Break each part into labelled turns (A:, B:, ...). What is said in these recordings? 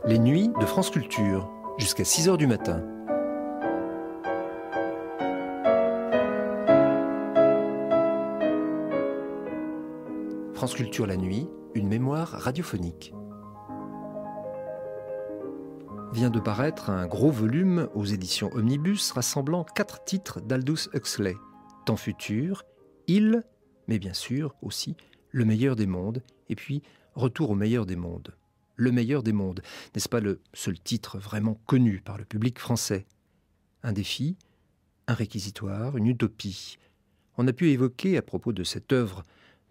A: Les nuits de France Culture, jusqu'à 6 heures du matin. France Culture la nuit, une mémoire radiophonique. Vient de paraître un gros volume aux éditions Omnibus rassemblant 4 titres d'Aldous Huxley. Temps futur, Il, mais bien sûr aussi Le meilleur des mondes, et puis Retour au meilleur des mondes. Le meilleur des mondes, n'est-ce pas le seul titre vraiment connu par le public français? Un défi, un réquisitoire, une utopie. On a pu évoquer à propos de cette œuvre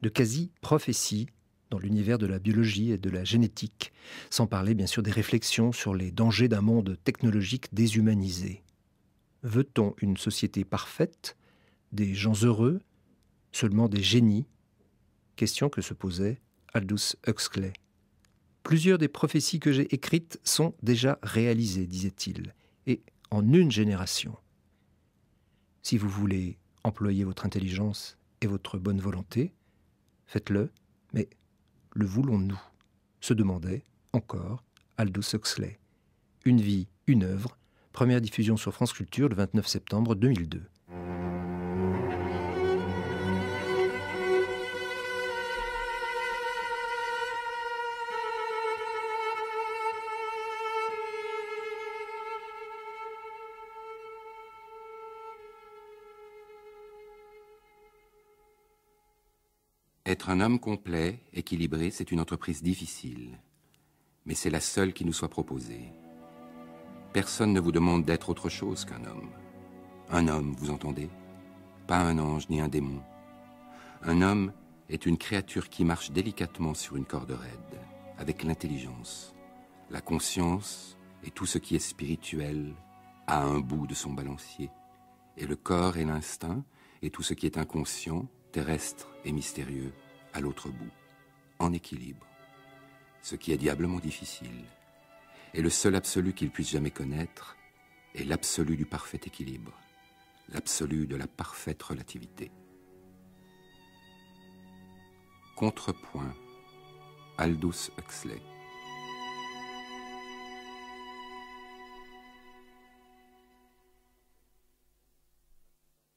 A: de quasi-prophétie dans l'univers de la biologie et de la génétique, sans parler bien sûr des réflexions sur les dangers d'un monde technologique déshumanisé. Veut-on une société parfaite, des gens heureux, seulement des génies? Question que se posait Aldous Huxley. Plusieurs des prophéties que j'ai écrites sont déjà réalisées, disait-il, et en une génération. Si vous voulez employer votre intelligence et votre bonne volonté, faites-le, mais le voulons-nous? Se demandait encore Aldous Huxley. Une vie, une œuvre, première diffusion sur France Culture le 29 septembre 2002.
B: Être un homme complet, équilibré, c'est une entreprise difficile. Mais c'est la seule qui nous soit proposée. Personne ne vous demande d'être autre chose qu'un homme. Un homme, vous entendez? Pas un ange ni un démon. Un homme est une créature qui marche délicatement sur une corde raide, avec l'intelligence, la conscience et tout ce qui est spirituel à un bout de son balancier, et le corps et l'instinct et tout ce qui est inconscient, terrestre et mystérieux, à l'autre bout, en équilibre. Ce qui est diablement difficile. Et le seul absolu qu'il puisse jamais connaître est l'absolu du parfait équilibre, l'absolu de la parfaite relativité. Contrepoint, Aldous Huxley.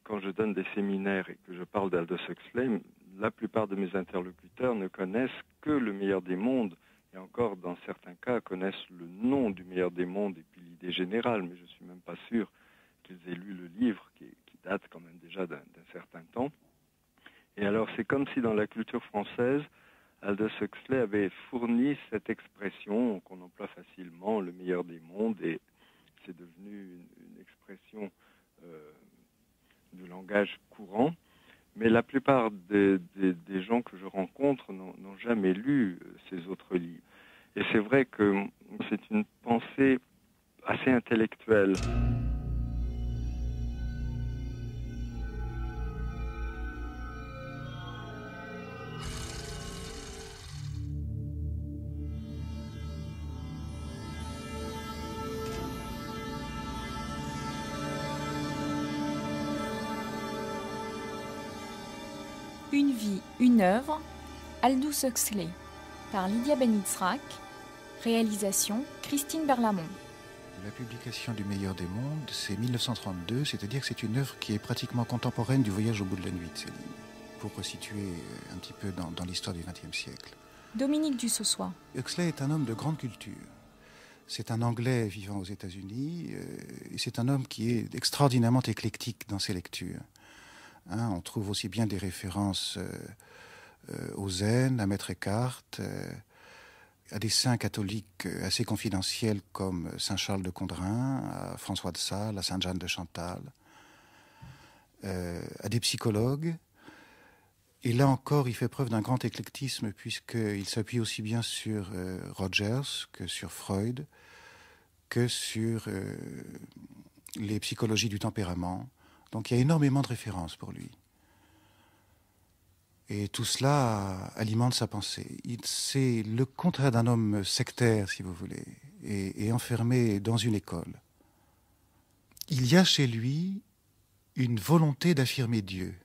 C: Quand je donne des séminaires et que je parle d'Aldous Huxley, la plupart de mes interlocuteurs ne connaissent que le meilleur des mondes, et encore dans certains cas connaissent le nom du meilleur des mondes et puis l'idée générale, mais je ne suis même pas sûr qu'ils aient lu le livre qui date quand même déjà d'un certain temps. Et alors c'est comme si dans la culture française, Aldous Huxley avait fourni cette expression qu'on emploie facilement, le meilleur des mondes, et c'est devenu une expression du langage courant, mais la plupart des gens que je rencontre n'ont jamais lu ces autres livres. Et c'est vrai que c'est une pensée assez intellectuelle.
D: Une vie, une œuvre, Aldous Huxley, par Lydia Ben-Yitzhak, réalisation Christine Berlamont.
E: La publication du meilleur des mondes, c'est 1932, c'est-à-dire que c'est une œuvre qui est pratiquement contemporaine du Voyage au bout de la nuit de Céline, pour resituer un petit peu dans l'histoire du XXe siècle.
D: Dominique Dussossois.
E: Huxley est un homme de grande culture. C'est un Anglais vivant aux États-Unis, et c'est un homme qui est extraordinairement éclectique dans ses lectures. On trouve aussi bien des références au zen, à Maître Eckhart, à des saints catholiques assez confidentiels comme Saint Charles de Condrin, à François de Sales, à Sainte Jeanne de Chantal, à des psychologues. Et là encore, il fait preuve d'un grand éclectisme puisqu'il s'appuie aussi bien sur Rogers que sur Freud, que sur les psychologies du tempérament. Donc il y a énormément de références pour lui. Et tout cela alimente sa pensée. C'est le contraire d'un homme sectaire, si vous voulez, et enfermé dans une école. Il y a chez lui une volonté d'affirmer Dieu,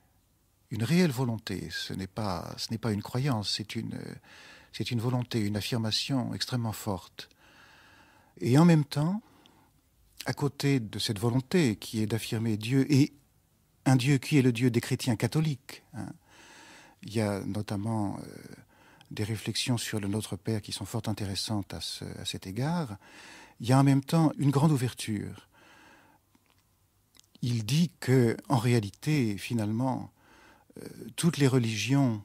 E: une réelle volonté. Ce n'est pas une croyance, c'est une volonté, une affirmation extrêmement forte. Et en même temps, à côté de cette volonté qui est d'affirmer Dieu, et un Dieu qui est le Dieu des chrétiens catholiques, hein, il y a notamment des réflexions sur le Notre Père qui sont fort intéressantes à cet égard. Il y a en même temps une grande ouverture. Il dit que, en réalité, finalement, toutes les religions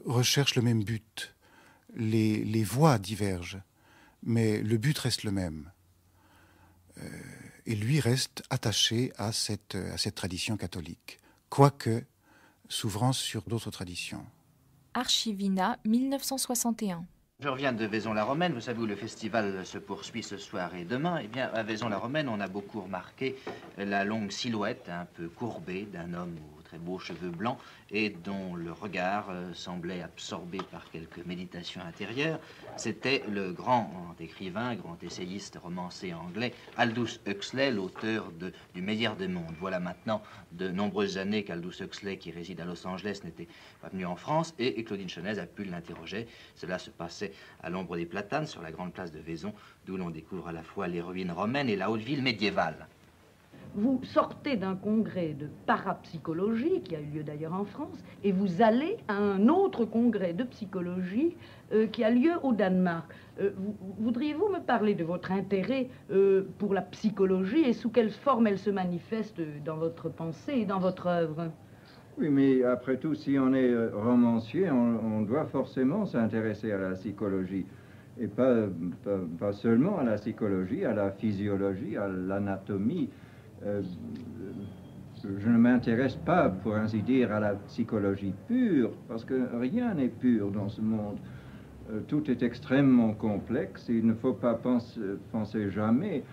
E: recherchent le même but. Les voies divergent, mais le but reste le même. Et lui reste attaché à cette tradition catholique, quoique s'ouvrant sur d'autres traditions.
D: Archivina, 1961.
F: Je reviens de Vaison-la-Romaine. Vous savez où le festival se poursuit ce soir et demain. Eh bien, à Vaison-la-Romaine, on a beaucoup remarqué la longue silhouette un peu courbée d'un homme aux très beaux cheveux blancs et dont le regard semblait absorbé par quelques méditations intérieures. C'était le grand écrivain, grand essayiste romancier anglais, Aldous Huxley, l'auteur du meilleur des mondes. Voilà maintenant de nombreuses années qu'Aldous Huxley, qui réside à Los Angeles, n'était pas venu en France et Claudine Chenez a pu l'interroger. Cela se passait à l'ombre des platanes sur la grande place de Vaison, d'où l'on découvre à la fois les ruines romaines et la haute ville médiévale.
G: Vous sortez d'un congrès de parapsychologie, qui a eu lieu d'ailleurs en France, et vous allez à un autre congrès de psychologie qui a lieu au Danemark. Voudriez-vous me parler de votre intérêt pour la psychologie et sous quelle forme elle se manifeste dans votre pensée et dans votre œuvre?
H: Oui, mais après tout, si on est romancier, on doit forcément s'intéresser à la psychologie. Et pas seulement à la psychologie, à la physiologie, à l'anatomie. Je ne m'intéresse pas, pour ainsi dire, à la psychologie pure, parce que rien n'est pur dans ce monde. Tout est extrêmement complexe et il ne faut pas penser jamais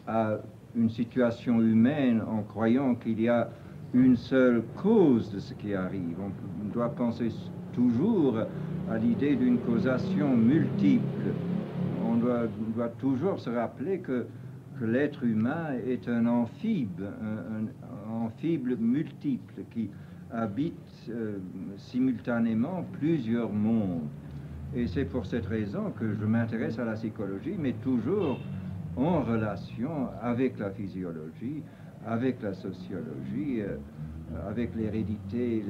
H: à une situation humaine en croyant qu'il y a une seule cause de ce qui arrive. On doit penser toujours à l'idée d'une causation multiple. On doit toujours se rappeler que l'être humain est un amphibie multiple qui habite simultanément plusieurs mondes. Et c'est pour cette raison que je m'intéresse à la psychologie, mais toujours en relation avec la physiologie, avec la sociologie, avec l'hérédité,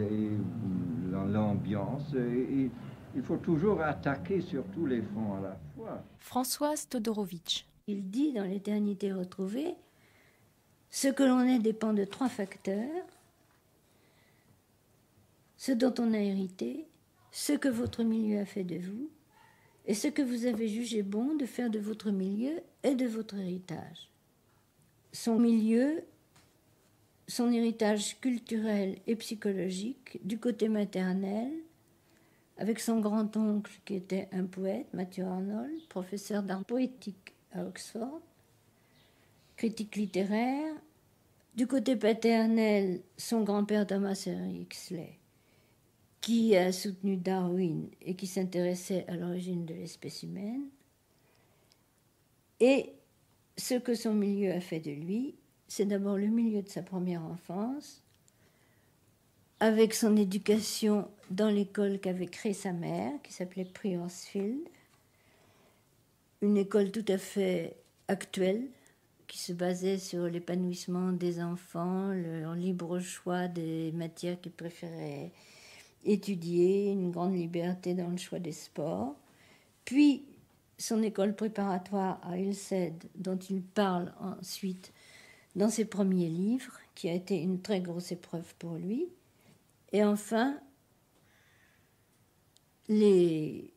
H: l'ambiance. Et il faut toujours attaquer sur tous les fronts à la fois.
D: Françoise Todorovitch.
I: Il dit dans l'Éternité retrouvée, ce que l'on est dépend de 3 facteurs, ce dont on a hérité, ce que votre milieu a fait de vous, et ce que vous avez jugé bon de faire de votre milieu et de votre héritage. Son milieu, son héritage culturel et psychologique du côté maternel, avec son grand-oncle qui était un poète, Matthew Arnold, professeur d'art poétique à Oxford, critique littéraire. Du côté paternel, son grand-père Thomas Henry Huxley, qui a soutenu Darwin et qui s'intéressait à l'origine de l'espèce humaine. Et ce que son milieu a fait de lui, c'est d'abord le milieu de sa première enfance, avec son éducation dans l'école qu'avait créée sa mère, qui s'appelait Priorsfield, une école tout à fait actuelle, qui se basait sur l'épanouissement des enfants, leur libre choix des matières qu'ils préféraient étudier, une grande liberté dans le choix des sports. Puis, son école préparatoire à Ilsted, dont il parle ensuite dans ses premiers livres, qui a été une très grosse épreuve pour lui. Et enfin, les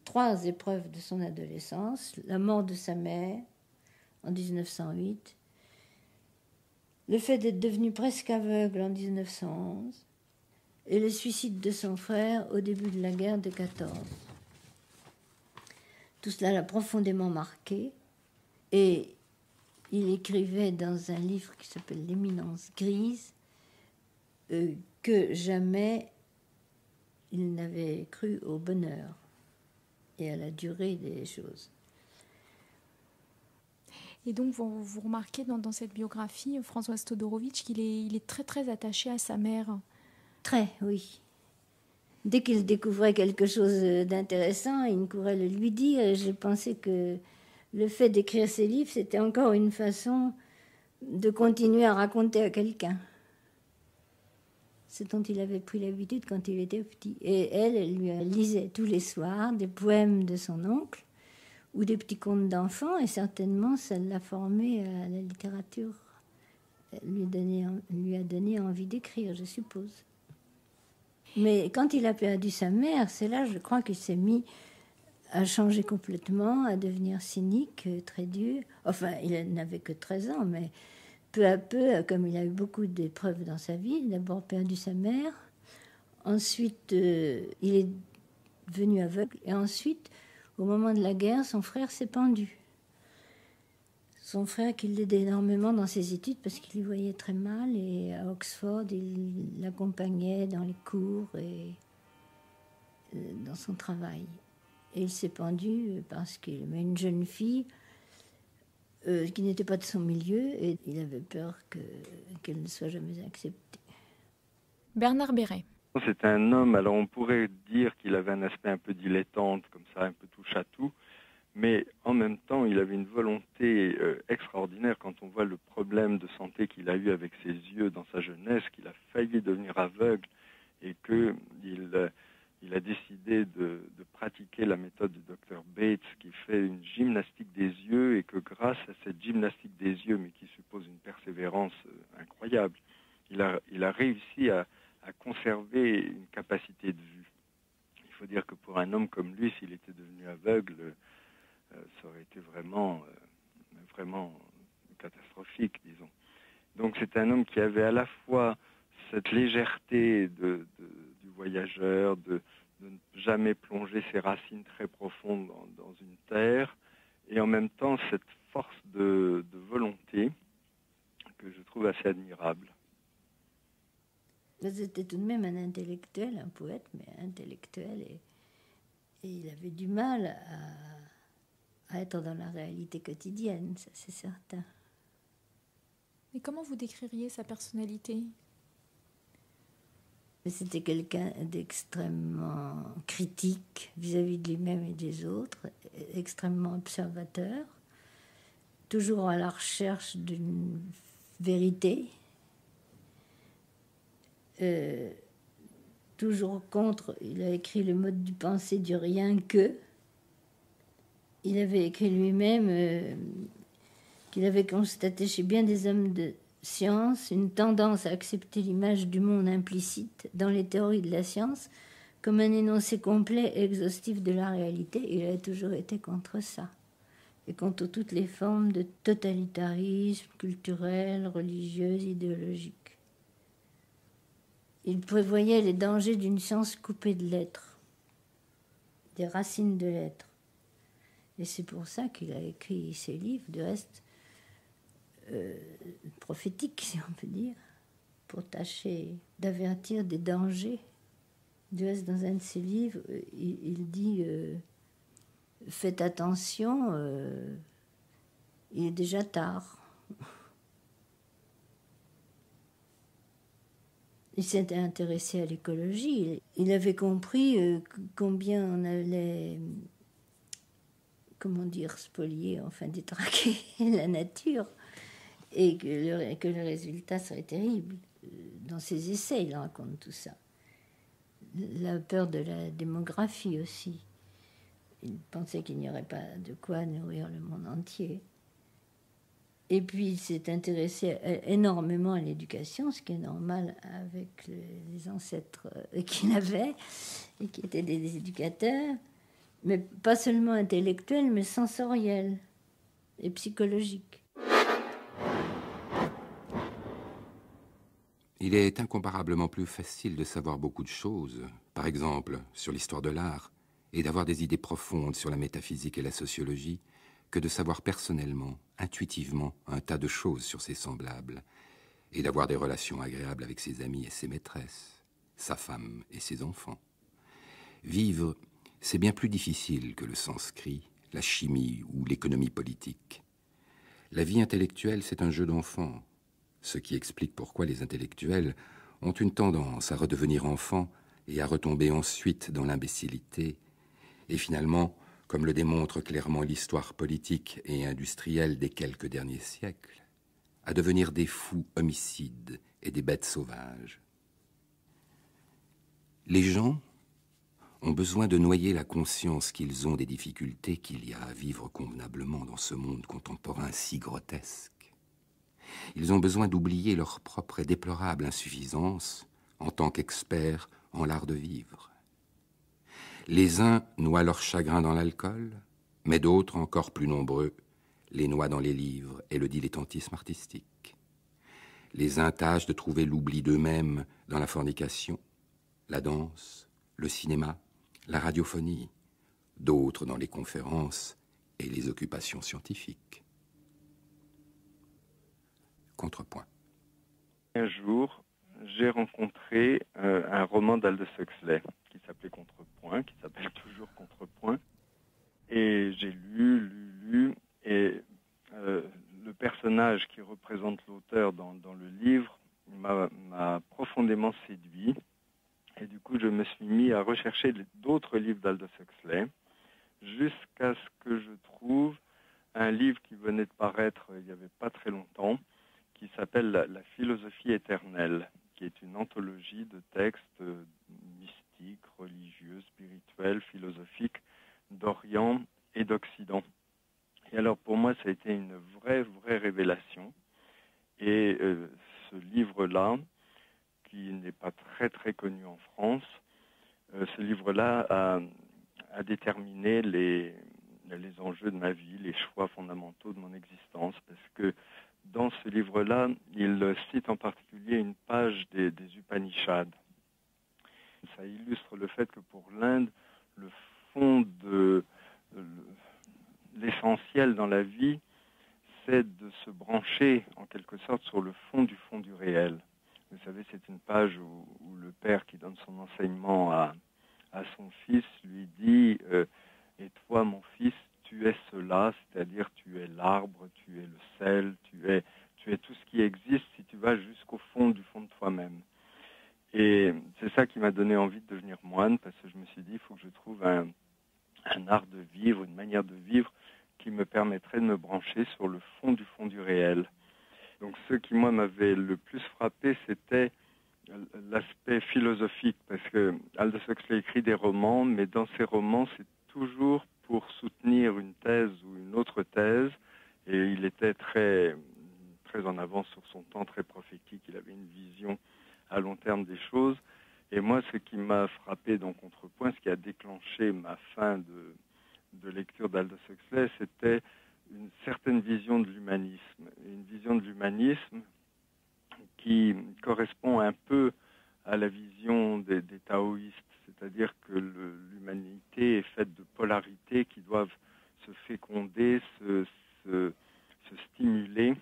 I: 3 épreuves de son adolescence, la mort de sa mère en 1908, le fait d'être devenu presque aveugle en 1911 et le suicide de son frère au début de la guerre de 14. Tout cela l'a profondément marqué et il écrivait dans un livre qui s'appelle L'Éminence grise que jamais il n'avait cru au bonheur et à la durée des choses.
D: Et donc, vous remarquez dans cette biographie, Françoise Todorovitch, qu'il est très, très attaché à sa mère.
I: Très, oui. Dès qu'il découvrait quelque chose d'intéressant, il ne courait le lui dire. Je pensais que le fait d'écrire ses livres, c'était encore une façon de continuer à raconter à quelqu'un ce dont il avait pris l'habitude quand il était petit. Et elle lui lisait tous les soirs des poèmes de son oncle ou des petits contes d'enfants, et certainement ça l'a formé à la littérature. Elle lui a donné envie d'écrire, je suppose. Mais quand il a perdu sa mère, c'est là, je crois, qu'il s'est mis à changer complètement, à devenir cynique, très dur. Enfin, il n'avait que 13 ans, mais peu à peu, comme il a eu beaucoup d'épreuves dans sa vie, il a d'abord perdu sa mère, ensuite il est devenu aveugle, et ensuite, au moment de la guerre, son frère s'est pendu. Son frère qui l'aidait énormément dans ses études parce qu'il y voyait très mal, et à Oxford, il l'accompagnait dans les cours et dans son travail. Et il s'est pendu parce qu'il aimait une jeune fille qui n'était pas de son milieu, et il avait peur qu'elle ne soit jamais acceptée.
D: Bernard Béret.
C: C'est un homme, alors on pourrait dire qu'il avait un aspect un peu dilettante, comme ça, un peu touche à tout, mais en même temps, il avait une volonté extraordinaire quand on voit le problème de santé qu'il a eu avec ses yeux dans sa jeunesse, qu'il a failli devenir aveugle, et qu'il a décidé de pratiquer la méthode du docteur Bates, qui fait une gymnastique des yeux, et que grâce à cette gymnastique des yeux, mais qui suppose une persévérance incroyable, il a réussi à conserver une capacité de vue. Il faut dire que pour un homme comme lui, s'il était devenu aveugle, ça aurait été vraiment catastrophique, disons. Donc c'est un homme qui avait à la fois cette légèreté du voyageur, de ne jamais plonger ses racines très profondes dans une terre, et en même temps cette force de volonté que je trouve assez admirable.
I: C'était tout de même un intellectuel, un poète, mais intellectuel, et il avait du mal à être dans la réalité quotidienne, ça c'est certain.
D: Et comment vous décririez sa personnalité ?
I: C'était quelqu'un d'extrêmement critique vis-à-vis de lui-même et des autres, extrêmement observateur, toujours à la recherche d'une vérité, toujours contre. Il a écrit Le mode du penser du rien que. Il avait écrit lui-même qu'il avait constaté chez bien des hommes de science une tendance à accepter l'image du monde implicite dans les théories de la science comme un énoncé complet et exhaustif de la réalité. Il a toujours été contre ça, et contre toutes les formes de totalitarisme culturel, religieux, idéologique. Il prévoyait les dangers d'une science coupée de l'être, des racines de l'être. Et c'est pour ça qu'il a écrit ses livres, de reste prophétiques, si on peut dire, pour tâcher d'avertir des dangers. De reste, dans un de ses livres, il dit « Faites attention, il est déjà tard ». Il s'était intéressé à l'écologie. Il avait compris combien on allait, spolier, enfin détraquer la nature, et que le résultat serait terrible. Dans ses essais, il raconte tout ça. La peur de la démographie aussi. Il pensait qu'il n'y aurait pas de quoi nourrir le monde entier. Et puis, il s'est intéressé énormément à l'éducation, ce qui est normal avec les ancêtres qu'il avait, et qui étaient des éducateurs, mais pas seulement intellectuels, mais sensoriels et psychologiques.
B: Il est incomparablement plus facile de savoir beaucoup de choses, par exemple sur l'histoire de l'art, et d'avoir des idées profondes sur la métaphysique et la sociologie, que de savoir personnellement, intuitivement, un tas de choses sur ses semblables, et d'avoir des relations agréables avec ses amis et ses maîtresses, sa femme et ses enfants. Vivre, c'est bien plus difficile que le sanskrit, la chimie ou l'économie politique. La vie intellectuelle, c'est un jeu d'enfant, ce qui explique pourquoi les intellectuels ont une tendance à redevenir enfants et à retomber ensuite dans l'imbécilité, et finalement, comme le démontre clairement l'histoire politique et industrielle des quelques derniers siècles, à devenir des fous homicides et des bêtes sauvages. Les gens ont besoin de noyer la conscience qu'ils ont des difficultés qu'il y a à vivre convenablement dans ce monde contemporain si grotesque. Ils ont besoin d'oublier leur propre et déplorable insuffisance en tant qu'experts en l'art de vivre. Les uns noient leur chagrin dans l'alcool, mais d'autres, encore plus nombreux, les noient dans les livres et le dilettantisme artistique. Les uns tâchent de trouver l'oubli d'eux-mêmes dans la fornication, la danse, le cinéma, la radiophonie, d'autres dans les conférences et les occupations scientifiques. Contrepoint.
C: Un jour, j'ai rencontré un roman d'Aldous Huxley qui s'appelait Contrepoint, qui s'appelle toujours Contrepoint. Et j'ai lu, et le personnage qui représente l'auteur dans le livre m'a profondément séduit. Et du coup, je me suis mis à rechercher d'autres livres d'Aldous Huxley, jusqu'à ce que je trouve un livre qui venait de paraître il n'y avait pas très longtemps, qui s'appelle La philosophie éternelle, qui est une anthologie de textes mystiques, religieux, spirituels, philosophiques d'Orient et d'Occident. Et alors pour moi, ça a été une vraie révélation. Et ce livre-là, qui n'est pas très connu en France, ce livre-là a déterminé les enjeux de ma vie, les choix fondamentaux de mon existence, parce que dans ce livre-là, il cite en particulier une page des Upanishads. Ça illustre le fait que pour l'Inde, le fond de l'essentiel dans la vie, c'est de se brancher en quelque sorte sur le fond du réel. Vous savez, c'est une page où le père qui donne son enseignement à son fils lui dit « Et toi, mon fils, tu es cela, c'est-à-dire tu es l'arbre, tu es le sel, tu es tout ce qui existe si tu vas jusqu'au fond de toi-même. » Et c'est ça qui m'a donné envie de devenir moine, parce que je me suis dit, il faut que je trouve un art de vivre, une manière de vivre qui me permettrait de me brancher sur le fond du réel. Donc ce qui, moi, m'avait le plus frappé, c'était l'aspect philosophique, parce que Aldous Huxley écrit des romans, mais dans ses romans, c'est toujours pour soutenir une thèse ou une autre thèse, et il était très en avance sur son temps, très prophétique, il avait une vision à long terme des choses. Et moi, ce qui m'a frappé dans Contrepoint, ce qui a déclenché ma fin de lecture d'Aldous Huxley, c'était une certaine vision de l'humanisme. Une vision de l'humanisme qui correspond un peu à la vision des taoïstes, c'est-à-dire que l'humanité est faite de polarités qui doivent se féconder, se stimuler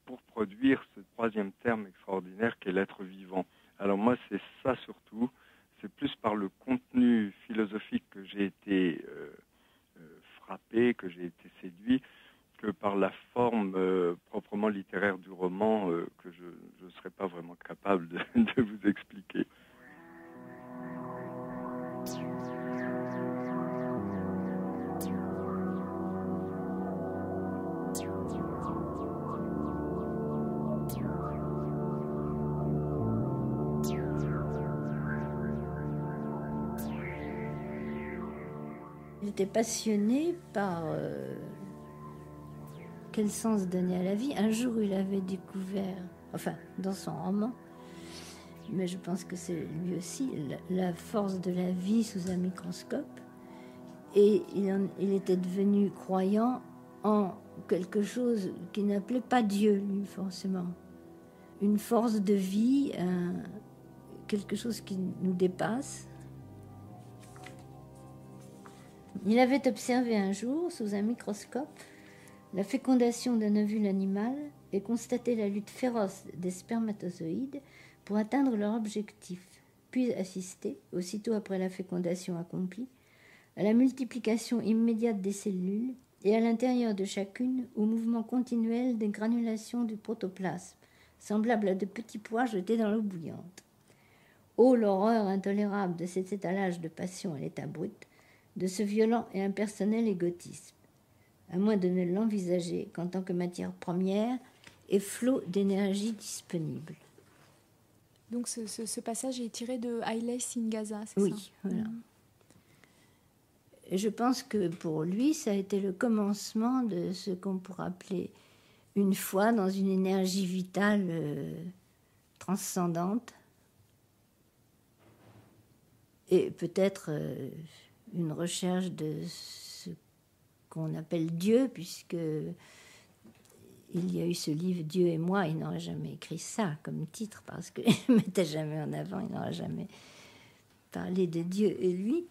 C: pour produire ce troisième terme extraordinaire qu'est l'être vivant. Alors moi, c'est ça surtout, c'est plus par le contenu philosophique que j'ai été frappé, que j'ai été séduit, que par la forme proprement littéraire du roman que je ne serais pas vraiment capable de vous expliquer.
I: Il était passionné par quel sens donner à la vie. Un jour, il avait découvert, enfin, dans son roman, mais je pense que c'est lui aussi, la force de la vie sous un microscope. Et il était devenu croyant en quelque chose qu'il n'appelait pas Dieu, lui, forcément. Une force de vie, quelque chose qui nous dépasse. Il avait observé un jour, sous un microscope, la fécondation d'un ovule animal et constaté la lutte féroce des spermatozoïdes pour atteindre leur objectif, puis assisté, aussitôt après la fécondation accomplie, à la multiplication immédiate des cellules et à l'intérieur de chacune au mouvement continuel des granulations du protoplasme, semblable à de petits pois jetés dans l'eau bouillante. Oh, l'horreur intolérable de cet étalage de passion à l'état brut, de ce violent et impersonnel égotisme, à moins de ne l'envisager qu'en tant que matière première et flot d'énergie disponible.
D: Donc ce passage est tiré de Haile Selassie, c'est ça?
I: Oui, voilà. Et je pense que pour lui, ça a été le commencement de ce qu'on pourrait appeler une foi dans une énergie vitale transcendante et peut-être une recherche de ce qu'on appelle Dieu, puisque il y a eu ce livre Dieu et moi. Il n'aurait jamais écrit ça comme titre parce qu'il ne mettait jamais en avant, il n'aurait jamais parlé de Dieu et lui,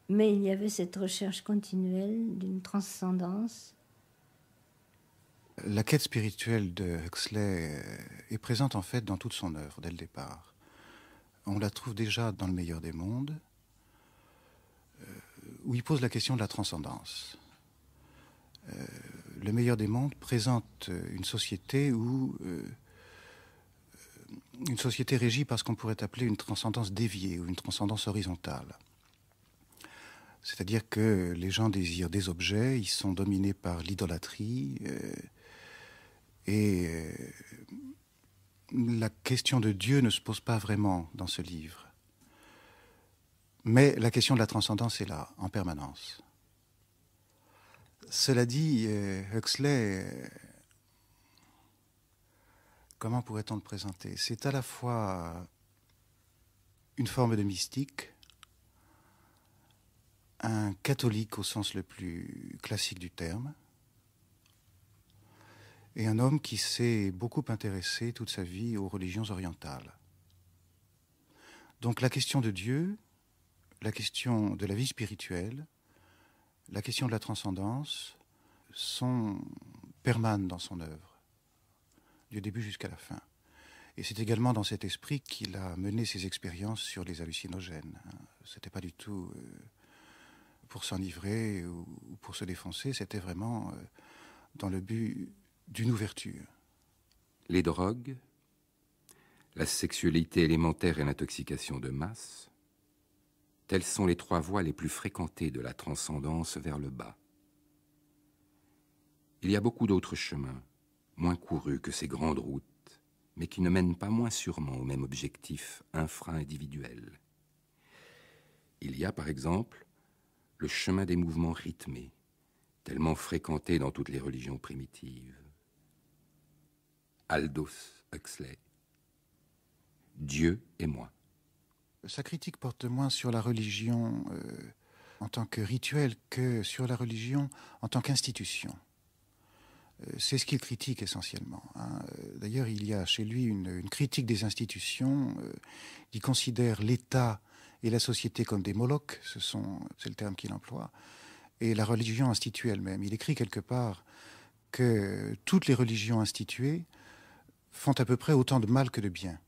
I: mais il y avait cette recherche continuelle d'une transcendance.
E: La quête spirituelle de Huxley est présente en fait dans toute son œuvre dès le départ. On la trouve déjà dans Le meilleur des mondes, où il pose la question de la transcendance. Le meilleur des mondes présente une société une société régie par ce qu'on pourrait appeler une transcendance déviée ou une transcendance horizontale. C'est-à-dire que les gens désirent des objets, ils sont dominés par l'idolâtrie, et la question de Dieu ne se pose pas vraiment dans ce livre. Mais la question de la transcendance est là, en permanence. Cela dit, Huxley, comment pourrait-on le présenter? C'est à la fois une forme de mystique, un catholique au sens le plus classique du terme, et un homme qui s'est beaucoup intéressé toute sa vie aux religions orientales. Donc la question de Dieu, la question de la vie spirituelle, la question de la transcendance permanent dans son œuvre, du début jusqu'à la fin. Et c'est également dans cet esprit qu'il a mené ses expériences sur les hallucinogènes. C'était pas du tout pour s'enivrer ou pour se défoncer, c'était vraiment dans le but d'une ouverture.
B: Les drogues, la sexualité élémentaire et l'intoxication de masse, telles sont les trois voies les plus fréquentées de la transcendance vers le bas. Il y a beaucoup d'autres chemins, moins courus que ces grandes routes, mais qui ne mènent pas moins sûrement au même objectif infra-individuel. Il y a, par exemple, le chemin des mouvements rythmés, tellement fréquenté dans toutes les religions primitives. Aldous Huxley. Dieu et moi.
E: Sa critique porte moins sur la religion en tant que rituel que sur la religion en tant qu'institution. C'est ce qu'il critique essentiellement. D'ailleurs, il y a chez lui une critique des institutions. Il considère l'État et la société comme des molochs, c'est le terme qu'il emploie, et la religion instituée elle-même. Il écrit quelque part que toutes les religions instituées font à peu près autant de mal que de bien.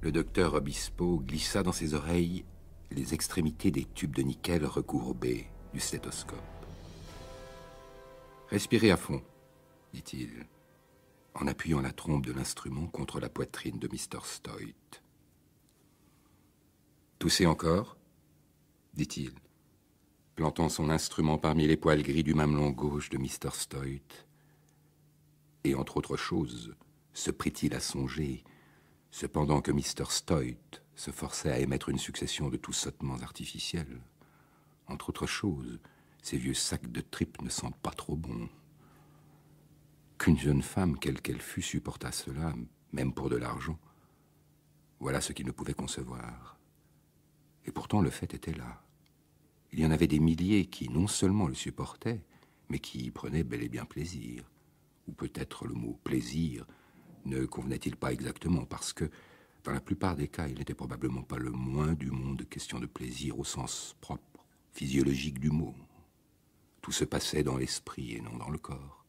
B: Le docteur Obispo glissa dans ses oreilles les extrémités des tubes de nickel recourbés du stéthoscope. « Respirez à fond, dit-il, en appuyant la trompe de l'instrument contre la poitrine de Mr. Stoight. « Toussez encore, dit-il, plantant son instrument parmi les poils gris du mamelon gauche de Mr. Stoight. Et entre autres choses, se prit-il à songer, cependant que Mr. Stoight se forçait à émettre une succession de toussotements artificiels. Entre autres choses, ces vieux sacs de tripes ne sentent pas trop bon. Qu'une jeune femme, quelle qu'elle fût, supportât cela, même pour de l'argent, voilà ce qu'il ne pouvait concevoir. Et pourtant le fait était là. Il y en avait des milliers qui non seulement le supportaient, mais qui y prenaient bel et bien plaisir. Ou peut-être le mot « plaisir » ne convenait-il pas exactement, parce que, dans la plupart des cas, il n'était probablement pas le moins du monde question de plaisir au sens propre, physiologique du mot. Tout se passait dans l'esprit et non dans le corps.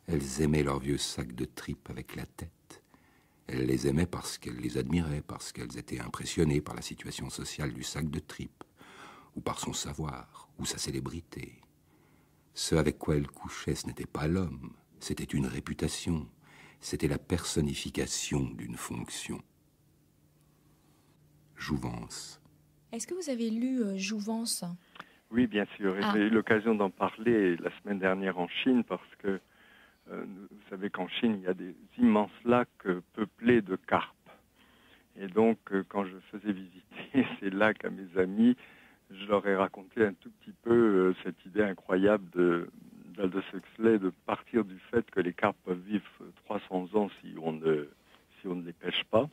B: Elles aimaient leurs vieux sacs de tripes avec la tête. Elles les aimaient parce qu'elles les admiraient, parce qu'elles étaient impressionnées par la situation sociale du sac de tripes, ou par son savoir, ou sa célébrité. Ce avec quoi elles couchaient, ce n'était pas l'homme, c'était une réputation, c'était la personnification d'une fonction. Jouvence.
D: Est-ce que vous avez lu Jouvence?
C: Oui, bien sûr. Et j'ai eu l'occasion d'en parler la semaine dernière en Chine parce que vous savez qu'en Chine, il y a des immenses lacs peuplés de carpes. Et donc, quand je faisais visiter ces lacs à mes amis, je leur ai raconté un tout petit peu cette idée incroyable d'Aldous Huxley de partir du fait que les carpes peuvent vivre 300 ans si on ne les pêche pas.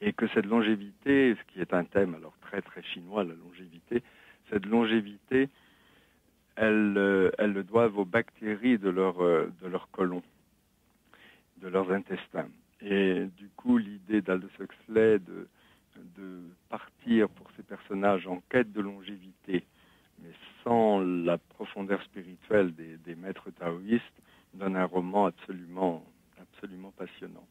C: Et que cette longévité, ce qui est un thème alors très très chinois, la longévité, cette longévité, elles le doivent aux bactéries de leur côlon, de leurs intestins. Et du coup, l'idée d'Aldous Huxley de partir pour ces personnages en quête de longévité, mais sans la profondeur spirituelle des maîtres taoïstes, donne un roman absolument passionnant.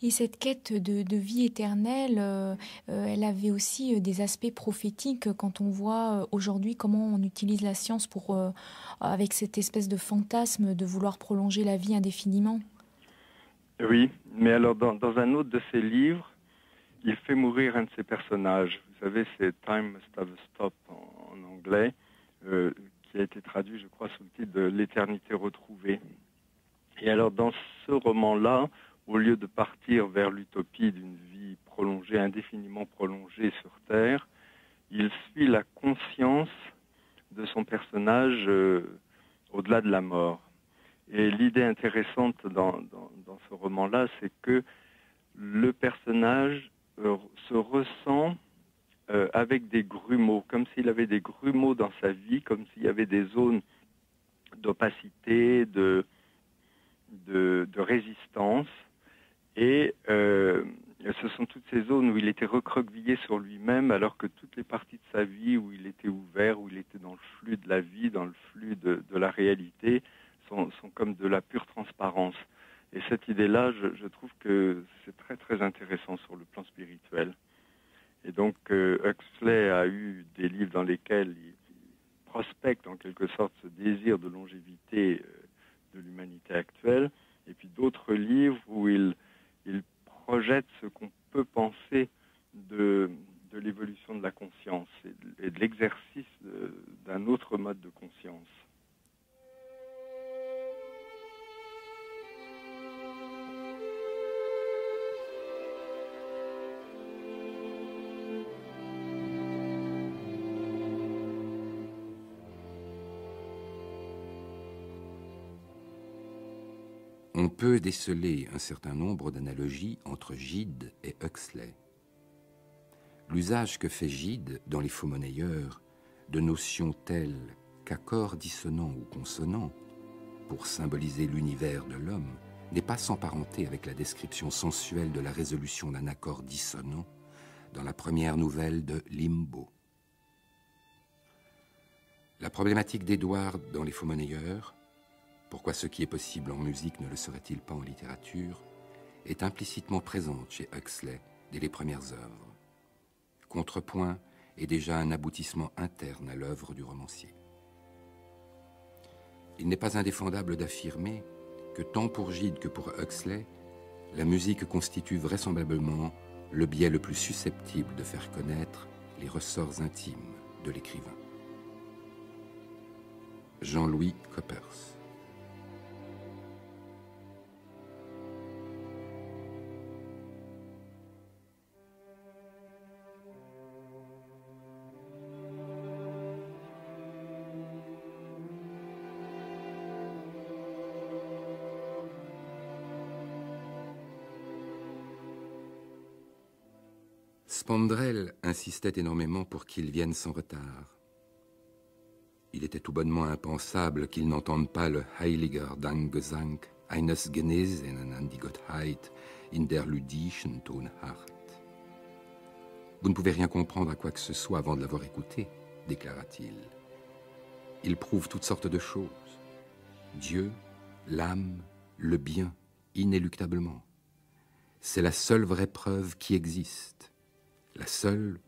D: Et cette quête de vie éternelle, elle avait aussi des aspects prophétiques quand on voit aujourd'hui comment on utilise la science pour, avec cette espèce de fantasme de vouloir prolonger la vie indéfiniment.
C: Oui, mais alors dans un autre de ses livres, il fait mourir un de ses personnages. Vous savez, c'est Time Must Have a Stop en anglais, qui a été traduit, je crois, sous le titre de L'éternité retrouvée. Et alors dans ce roman-là, au lieu de partir vers l'utopie d'une vie prolongée, indéfiniment prolongée sur Terre, il suit la conscience de son personnage au-delà de la mort. Et l'idée intéressante dans ce roman-là, c'est que le personnage se ressent avec des grumeaux, comme s'il avait des grumeaux dans sa vie, comme s'il y avait des zones d'opacité, de résistance. Et ce sont toutes ces zones où il était recroquevillé sur lui-même, alors que toutes les parties de sa vie où il était ouvert, où il était dans le flux de la vie, dans le flux de la réalité, sont comme de la pure transparence. Et cette idée-là, je trouve que c'est très très intéressant sur le plan spirituel. Et donc Huxley a eu des livres dans lesquels il prospecte en quelque sorte ce désir de longévité de l'humanité actuelle, et puis d'autres livres où il projette ce qu'on peut penser de l'évolution de la conscience et de l'exercice d'un autre mode de conscience.
B: On peut déceler un certain nombre d'analogies entre Gide et Huxley. L'usage que fait Gide dans Les Faux-monnayeurs de notions telles qu'accords dissonants ou consonants pour symboliser l'univers de l'homme n'est pas sans parenté avec la description sensuelle de la résolution d'un accord dissonant dans la première nouvelle de Limbo. La problématique d'Édouard dans Les Faux-monnayeurs, pourquoi ce qui est possible en musique ne le serait-il pas en littérature, est implicitement présente chez Huxley dès les premières œuvres. Contrepoint est déjà un aboutissement interne à l'œuvre du romancier. Il n'est pas indéfendable d'affirmer que tant pour Gide que pour Huxley, la musique constitue vraisemblablement le biais le plus susceptible de faire connaître les ressorts intimes de l'écrivain. Jean-Louis Coppers. Spandrel insistait énormément pour qu'il vienne sans retard. Il était tout bonnement impensable qu'il n'entende pas le Heiliger Dankgesang eines Genesenen an die Gottheit in der lydischen Tonart. Vous ne pouvez rien comprendre à quoi que ce soit avant de l'avoir écouté, déclara-t-il. Il prouve toutes sortes de choses. Dieu, l'âme, le bien, inéluctablement. C'est la seule vraie preuve qui existe. La seule,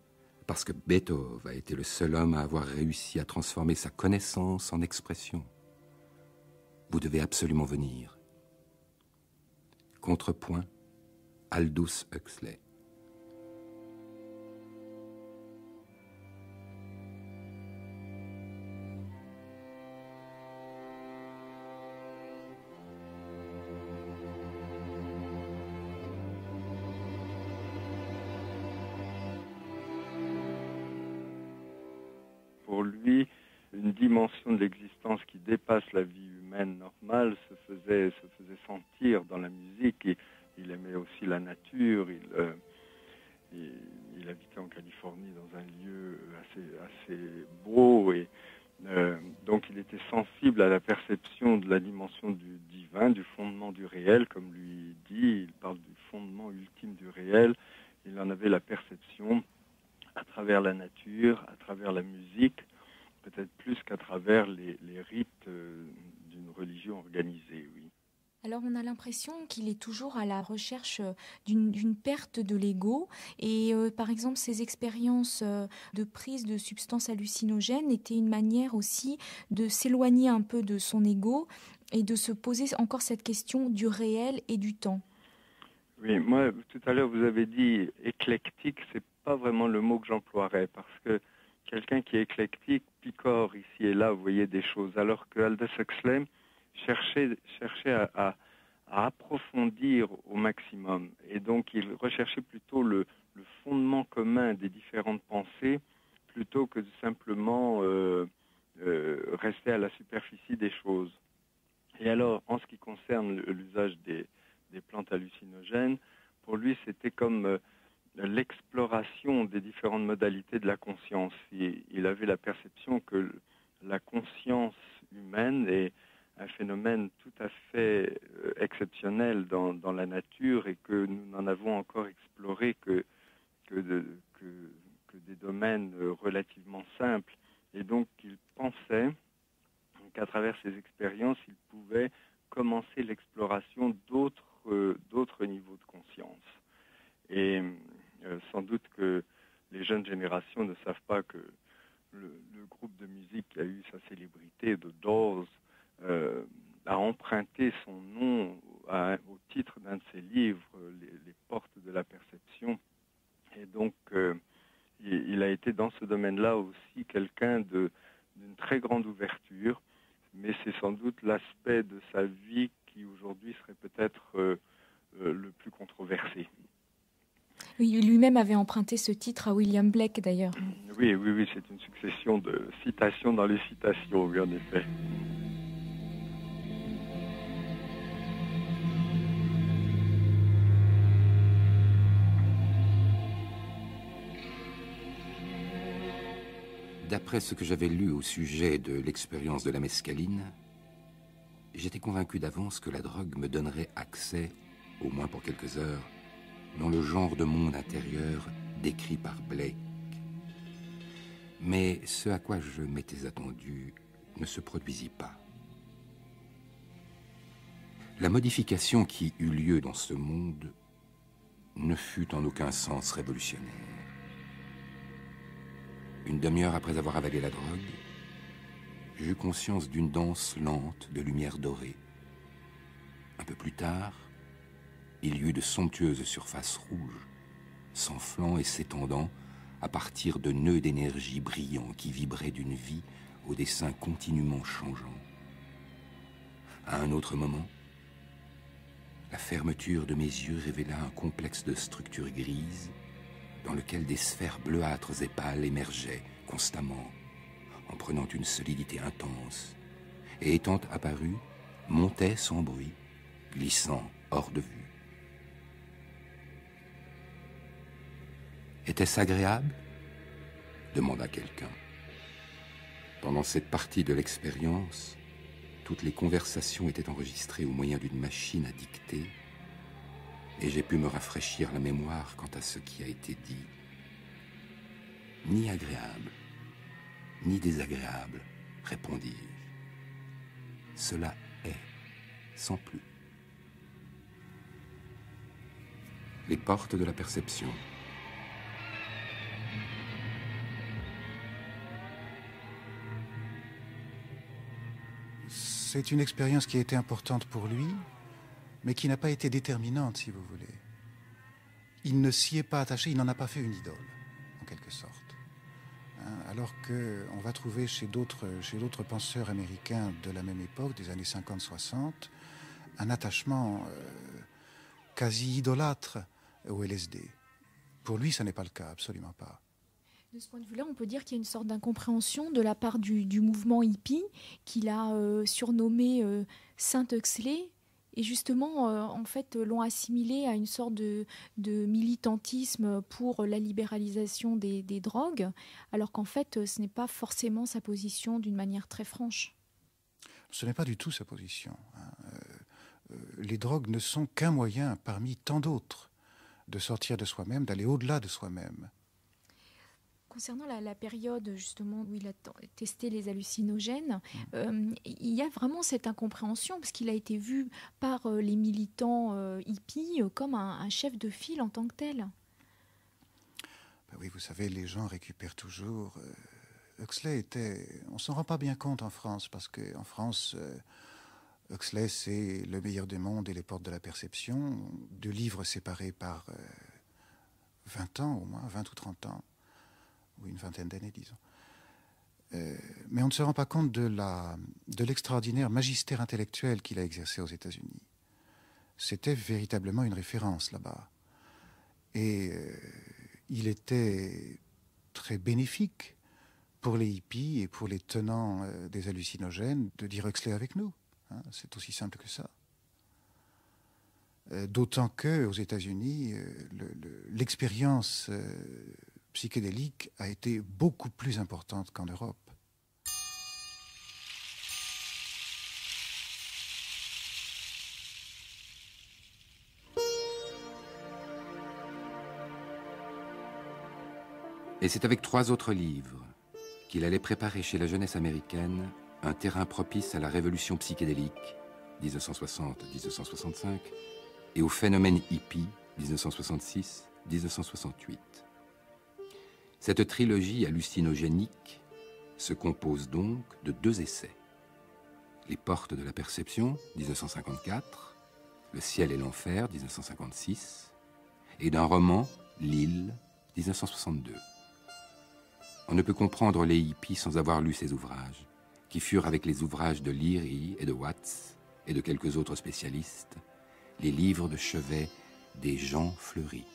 B: parce que Beethoven a été le seul homme à avoir réussi à transformer sa connaissance en expression. Vous devez absolument venir. Contrepoint, Aldous Huxley.
C: Pour lui, une dimension de l'existence qui dépasse la vie humaine normale se faisait sentir dans la musique. Et il aimait aussi la nature. Il habitait en Californie dans un lieu assez beau. Et donc il était sensible à la perception de la dimension du divin, du fondement du réel, comme lui dit. Il parle du fondement ultime du réel. Il en avait la perception à travers la nature, à travers la musique, peut-être plus qu'à travers les rites d'une religion organisée, oui.
D: Alors on a l'impression qu'il est toujours à la recherche d'une perte de l'ego et par exemple ses expériences de prise de substances hallucinogènes étaient une manière aussi de s'éloigner un peu de son ego et de se poser encore cette question du réel et du temps.
C: Oui, moi tout à l'heure vous avez dit éclectique, c'est pas vraiment le mot que j'emploierais parce que quelqu'un qui est éclectique picore ici et là, vous voyez des choses, alors que Aldous Huxley cherchait à approfondir au maximum. Et donc, il recherchait plutôt le fondement commun des différentes pensées plutôt que de simplement rester à la superficie des choses. Et alors, en ce qui concerne l'usage des plantes hallucinogènes, pour lui, c'était comme l'exploration des différentes modalités de la conscience. Il avait la perception que la conscience humaine est un phénomène tout à fait exceptionnel dans la nature et que nous n'en avons encore exploré que des domaines relativement simples. Et donc il pensait qu'à travers ces expériences, il pouvait commencer l'exploration d'autres niveaux de conscience. Et sans doute que les jeunes générations ne savent pas que le groupe de musique qui a eu sa célébrité, The Doors, a emprunté son nom au titre d'un de ses livres, les portes de la perception. Et donc, il a été dans ce domaine-là aussi quelqu'un d'une très grande ouverture, mais c'est sans doute l'aspect de sa vie qui aujourd'hui serait peut-être le plus controversé.
D: Oui, lui-même avait emprunté ce titre à William Blake d'ailleurs.
C: Oui, c'est une succession de citations dans les citations, oui, en effet.
B: D'après ce que j'avais lu au sujet de l'expérience de la mescaline, j'étais convaincu d'avance que la drogue me donnerait accès, au moins pour quelques heures, dans le genre de monde intérieur décrit par Blake. Mais ce à quoi je m'étais attendu ne se produisit pas. La modification qui eut lieu dans ce monde ne fut en aucun sens révolutionnaire. Une demi-heure après avoir avalé la drogue, j'eus conscience d'une danse lente de lumière dorée. Un peu plus tard, il y eut de somptueuses surfaces rouges, s'enflant et s'étendant à partir de nœuds d'énergie brillants qui vibraient d'une vie au dessin continuellement changeant. À un autre moment, la fermeture de mes yeux révéla un complexe de structures grises dans lequel des sphères bleuâtres et pâles émergeaient constamment, en prenant une solidité intense, et étant apparues, montaient sans bruit, glissant hors de vue. Était-ce agréable ? Demanda quelqu'un. Pendant cette partie de l'expérience, toutes les conversations étaient enregistrées au moyen d'une machine à dicter, et j'ai pu me rafraîchir la mémoire quant à ce qui a été dit. Ni agréable, ni désagréable, répondis-je. Cela est sans plus. Les portes de la perception.
E: C'est une expérience qui a été importante pour lui, mais qui n'a pas été déterminante, si vous voulez. Il ne s'y est pas attaché, il n'en a pas fait une idole, en quelque sorte. Alors qu'on va trouver chez d'autres penseurs américains de la même époque, des années 50-60, un attachement quasi idolâtre au LSD. Pour lui, ça n'est pas le cas, absolument pas.
D: De ce point de vue-là, on peut dire qu'il y a une sorte d'incompréhension de la part du mouvement hippie qu'il a surnommé Saint Huxley, et justement, en fait, l'ont assimilé à une sorte de militantisme pour la libéralisation des drogues, alors qu'en fait, ce n'est pas forcément sa position d'une manière très franche.
E: Ce n'est pas du tout sa position. Les drogues ne sont qu'un moyen parmi tant d'autres de sortir de soi-même, d'aller au-delà de soi-même.
D: Concernant la période justement où il a testé les hallucinogènes, il y a vraiment cette incompréhension parce qu'il a été vu par les militants hippies comme un chef de file en tant que tel.
E: Ben oui, vous savez, les gens récupèrent toujours. Huxley était... On ne s'en rend pas bien compte en France parce qu'en France, Huxley, c'est Le meilleur des mondes et Les portes de la perception, deux livres séparés par 20 ans au moins, 20 ou 30 ans. Ou une vingtaine d'années, disons. Mais on ne se rend pas compte de l'extraordinaire magistère intellectuel qu'il a exercé aux États-Unis. C'était véritablement une référence là-bas. Et il était très bénéfique pour les hippies et pour les tenants des hallucinogènes de dire Huxley avec nous. Hein, c'est aussi simple que ça. D'autant qu'aux États-Unis, l'expérience psychédélique a été beaucoup plus importante qu'en Europe.
B: Et c'est avec 3 autres livres qu'il allait préparer chez la jeunesse américaine un terrain propice à la révolution psychédélique, 1960-1965, et au phénomène hippie, 1966-1968. Cette trilogie hallucinogénique se compose donc de 2 essais. Les portes de la perception, 1954, Le ciel et l'enfer, 1956, et d'un roman, L'île, 1962. On ne peut comprendre les hippies sans avoir lu ces ouvrages, qui furent avec les ouvrages de Leary et de Watts, et de quelques autres spécialistes, les livres de chevet des gens fleuris.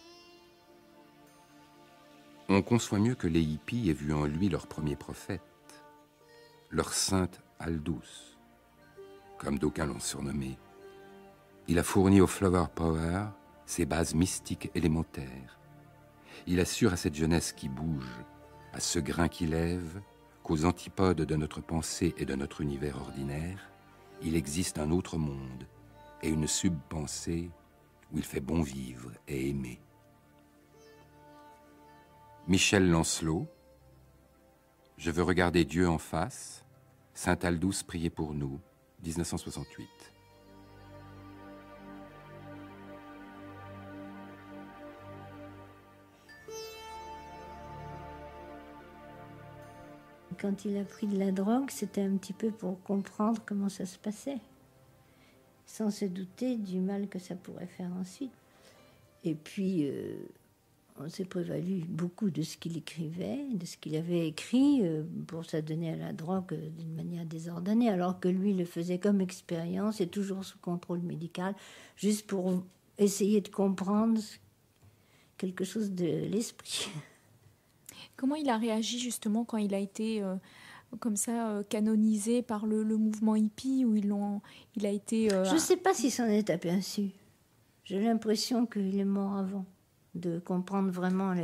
B: On conçoit mieux que les hippies aient vu en lui leur premier prophète, leur sainte Aldous, comme d'aucuns l'ont surnommé. Il a fourni au flower power ses bases mystiques élémentaires. Il assure à cette jeunesse qui bouge, à ce grain qui lève, qu'aux antipodes de notre pensée et de notre univers ordinaire, il existe un autre monde et une subpensée où il fait bon vivre et aimer. Michel Lancelot, Je veux regarder Dieu en face, Saint Aldous priez pour nous, 1968.
I: Quand il a pris de la drogue, c'était un petit peu pour comprendre comment ça se passait, sans se douter du mal que ça pourrait faire ensuite. Et puis, on s'est prévalu beaucoup de ce qu'il écrivait, de ce qu'il avait écrit pour s'adonner à la drogue d'une manière désordonnée, alors que lui le faisait comme expérience et toujours sous contrôle médical, juste pour essayer de comprendre quelque chose de l'esprit.
D: Comment il a réagi justement quand il a été comme ça canonisé par le mouvement hippie, où il a été...
I: Je ne sais pas s'il s'en est aperçu. J'ai l'impression qu'il est mort avant de comprendre vraiment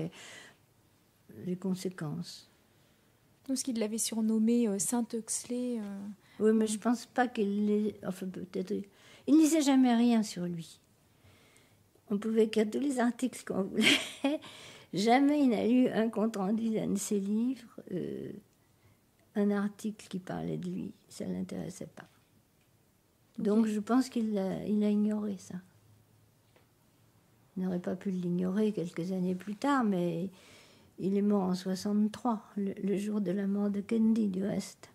I: les conséquences.
D: Parce qu'il l'avait surnommé Saint Huxley.
I: Oui, mais je ne pense pas qu'il l'ait... Enfin, peut-être... Il ne lisait jamais rien sur lui. On pouvait écrire tous les articles qu'on voulait. Jamais il n'a lu un compte-rendu d'un de ses livres, un article qui parlait de lui. Ça ne l'intéressait pas. Donc je pense qu'il a ignoré ça. Il n'aurait pas pu l'ignorer quelques années plus tard, mais il est mort en 63, le jour de la mort de Kennedy, du reste.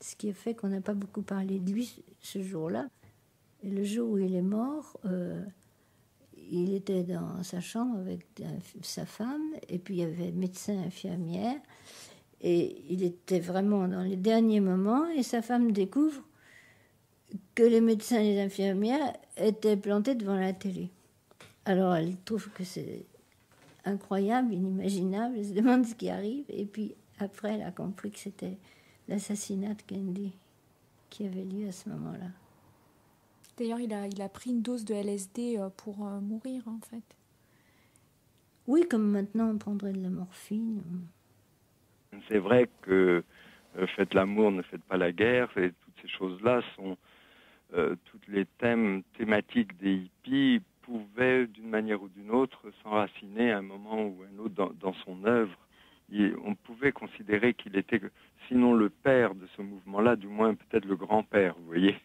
I: Ce qui a fait qu'on n'a pas beaucoup parlé de lui ce jour-là. Et le jour où il est mort, il était dans sa chambre avec sa femme, et puis il y avait médecin, infirmière, et il était vraiment dans les derniers moments, et sa femme découvre que les médecins et les infirmières étaient plantés devant la télé. Alors elle trouve que c'est incroyable, inimaginable, elle se demande ce qui arrive, et puis après elle a compris que c'était l'assassinat de Kennedy qui avait lieu à ce moment-là.
D: D'ailleurs, il a pris une dose de LSD pour mourir, en fait.
I: Oui, comme maintenant on prendrait de la morphine.
C: C'est vrai que faites l'amour, ne faites pas la guerre, et toutes ces choses-là sont toutes les thématiques des hippies pouvaient d'une manière ou d'une autre s'enraciner à un moment ou un autre dans son œuvre. On pouvait considérer qu'il était, sinon le père de ce mouvement-là, du moins peut-être le grand-père, vous voyez.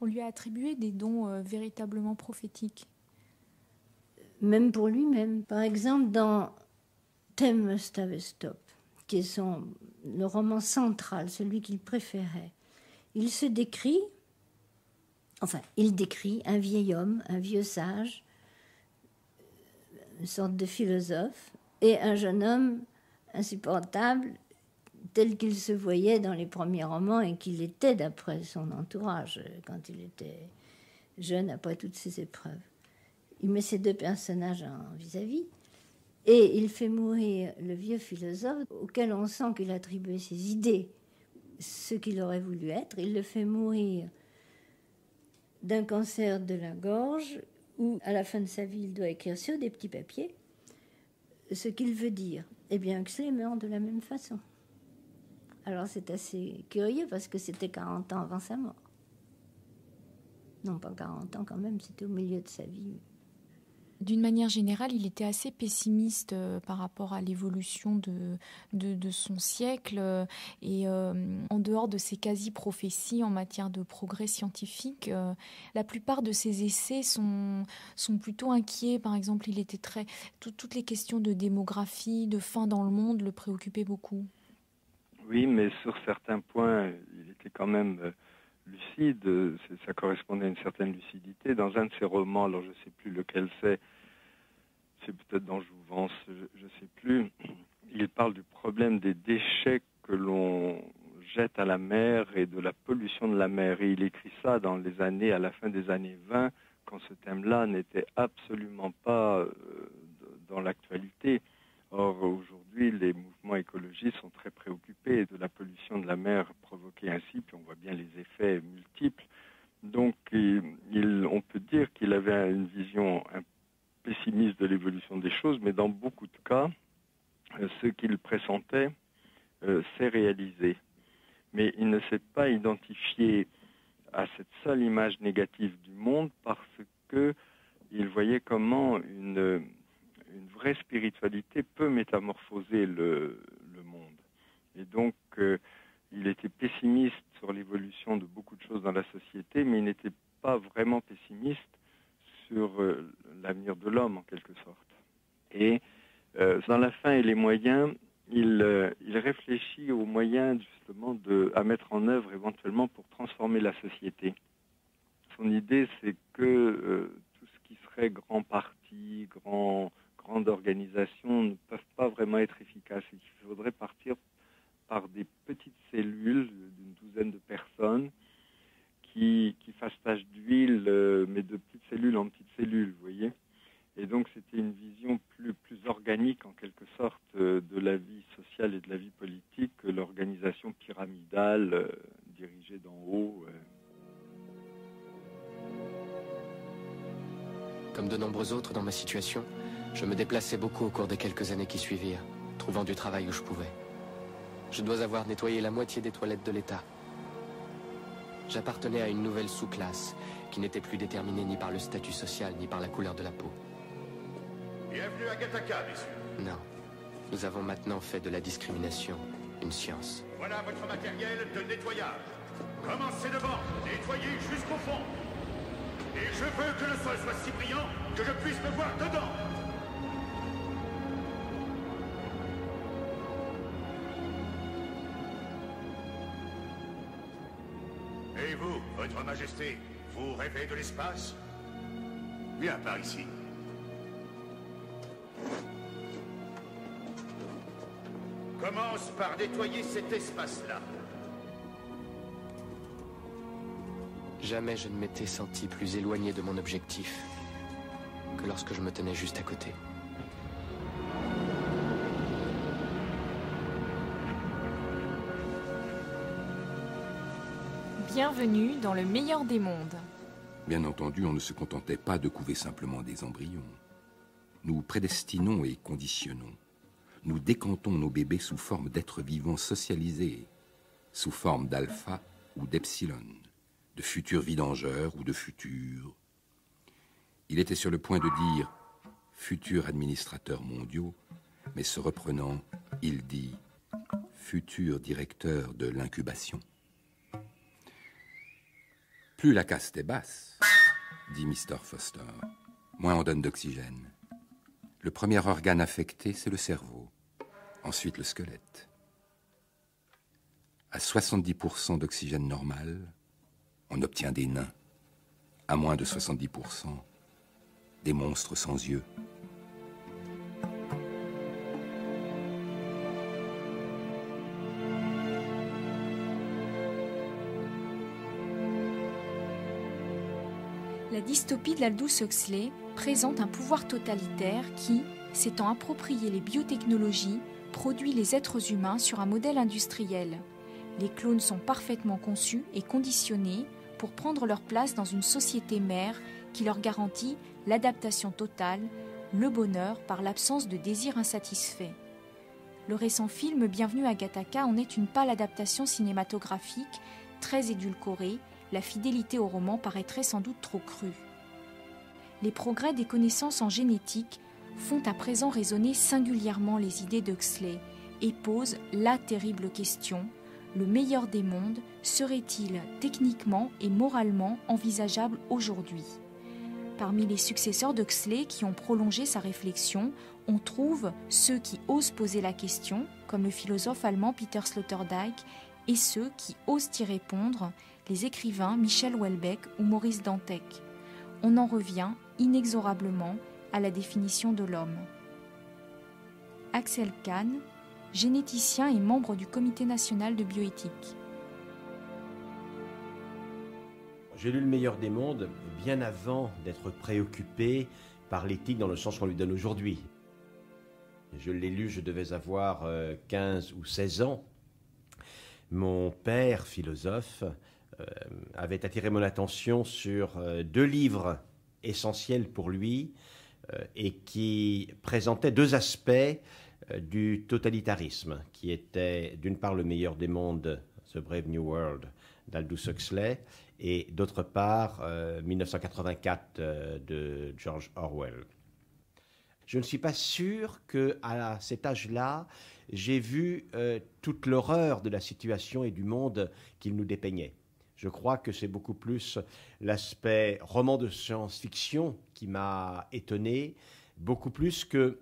D: On lui a attribué des dons véritablement prophétiques.
I: Même pour lui-même. Par exemple, dans Thème Must Have a Stop, qui est le roman central, celui qu'il préférait, il décrit un vieil homme, un vieux sage, une sorte de philosophe, et un jeune homme insupportable, tel qu'il se voyait dans les premiers romans et qu'il était d'après son entourage quand il était jeune après toutes ces épreuves. Il met ces deux personnages en vis-à-vis et il fait mourir le vieux philosophe auquel on sent qu'il attribuait ses idées, ce qu'il aurait voulu être. Il le fait mourir d'un cancer de la gorge où à la fin de sa vie il doit écrire sur des petits papiers ce qu'il veut dire. Eh bien Huxley meurt de la même façon. Alors c'est assez curieux parce que c'était 40 ans avant sa mort. Non, pas 40 ans quand même, c'était au milieu de sa vie.
D: D'une manière générale, il était assez pessimiste par rapport à l'évolution de son siècle et en dehors de ses quasi-prophéties en matière de progrès scientifique, la plupart de ses essais sont plutôt inquiets. Par exemple, il était toutes les questions de démographie, de faim dans le monde le préoccupaient beaucoup.
C: Oui, mais sur certains points, il était quand même lucide, ça correspondait à une certaine lucidité. Dans un de ses romans, alors je ne sais plus lequel c'est peut-être dans Jouvence, je ne sais plus, il parle du problème des déchets que l'on jette à la mer et de la pollution de la mer. Et il écrit ça à la fin des années 20, quand ce thème-là n'était absolument pas dans l'actualité. Or, aujourd'hui, les mouvements écologistes sont très préoccupés de la pollution de la mer provoquée ainsi, puis on voit bien les effets multiples. Donc, on peut dire qu'il avait une vision pessimiste de l'évolution des choses, mais dans beaucoup de cas, ce qu'il pressentait s'est réalisé. Mais il ne s'est pas identifié à cette seule image négative du monde parce qu'il voyait comment une vraie spiritualité peut métamorphoser le monde. Et donc, il était pessimiste sur l'évolution de beaucoup de choses dans la société, mais il n'était pas vraiment pessimiste sur l'avenir de l'homme, en quelque sorte. Et dans La fin et les moyens, il réfléchit aux moyens, justement, à mettre en œuvre éventuellement pour transformer la société. Son idée, c'est que tout ce qui serait grand parti, grande organisation ne peuvent pas vraiment être efficaces. Il faudrait partir par des petites cellules d'une douzaine de personnes qui fassent tache d'huile, mais de petites cellules en petites cellules, vous voyez. Et donc c'était une vision plus organique, en quelque sorte, de la vie sociale et de la vie politique que l'organisation pyramidale dirigée d'en haut.
J: Comme de nombreux autres dans ma situation, je me déplaçais beaucoup au cours des quelques années qui suivirent, trouvant du travail où je pouvais. Je dois avoir nettoyé la moitié des toilettes de l'État. J'appartenais à une nouvelle sous-classe qui n'était plus déterminée ni par le statut social ni par la couleur de la peau.
K: Bienvenue à Gattaca, messieurs.
J: Non. Nous avons maintenant fait de la discrimination une science.
K: Voilà votre matériel de nettoyage. Commencez devant, nettoyez jusqu'au fond. Et je veux que le sol soit si brillant que je puisse me voir dedans. Et vous, votre majesté, vous rêvez de l'espace? Viens par ici. Commence par nettoyer cet espace-là.
J: Jamais je ne m'étais senti plus éloigné de mon objectif que lorsque je me tenais juste à côté.
D: Bienvenue dans le meilleur des mondes.
B: Bien entendu, on ne se contentait pas de couver simplement des embryons. Nous prédestinons et conditionnons. Nous décantons nos bébés sous forme d'êtres vivants socialisés, sous forme d'alpha ou d'epsilon, de futurs vidangeurs ou de futurs. Il était sur le point de dire « futurs administrateurs mondiaux », mais se reprenant, il dit « futurs directeurs de l'incubation ». Plus la caste est basse, dit Mr. Foster, moins on donne d'oxygène. Le premier organe affecté, c'est le cerveau, ensuite le squelette. À 70% d'oxygène normal, on obtient des nains. À moins de 70%, des monstres sans yeux.
D: La dystopie de l'Aldous Huxley présente un pouvoir totalitaire qui, s'étant approprié les biotechnologies, produit les êtres humains sur un modèle industriel. Les clones sont parfaitement conçus et conditionnés pour prendre leur place dans une société mère qui leur garantit l'adaptation totale, le bonheur par l'absence de désir insatisfait. Le récent film Bienvenue à Gattaca en est une pâle adaptation cinématographique, très édulcorée. La fidélité au roman paraîtrait sans doute trop crue. Les progrès des connaissances en génétique font à présent résonner singulièrement les idées d'Huxley et posent la terrible question: le meilleur des mondes serait-il techniquement et moralement envisageable aujourd'hui? Parmi les successeurs d'Huxley qui ont prolongé sa réflexion, on trouve ceux qui osent poser la question, comme le philosophe allemand Peter Sloterdijk, et ceux qui osent y répondre, les écrivains Michel Houellebecq ou Maurice Dantec. On en revient inexorablement à la définition de l'homme. Axel Kahn, généticien et membre du Comité national de bioéthique.
L: J'ai lu Le meilleur des mondes bien avant d'être préoccupé par l'éthique dans le sens qu'on lui donne aujourd'hui. Je l'ai lu, je devais avoir 15 ou 16 ans. Mon père, philosophe, avait attiré mon attention sur deux livres essentiels pour lui et qui présentaient deux aspects du totalitarisme, qui étaient d'une part Le meilleur des mondes, The Brave New World d'Aldous Huxley, et d'autre part 1984 de George Orwell. Je ne suis pas sûr qu'à cet âge-là, j'ai vu toute l'horreur de la situation et du monde qu'il nous dépeignait. Je crois que c'est beaucoup plus l'aspect roman de science-fiction qui m'a étonné, beaucoup plus que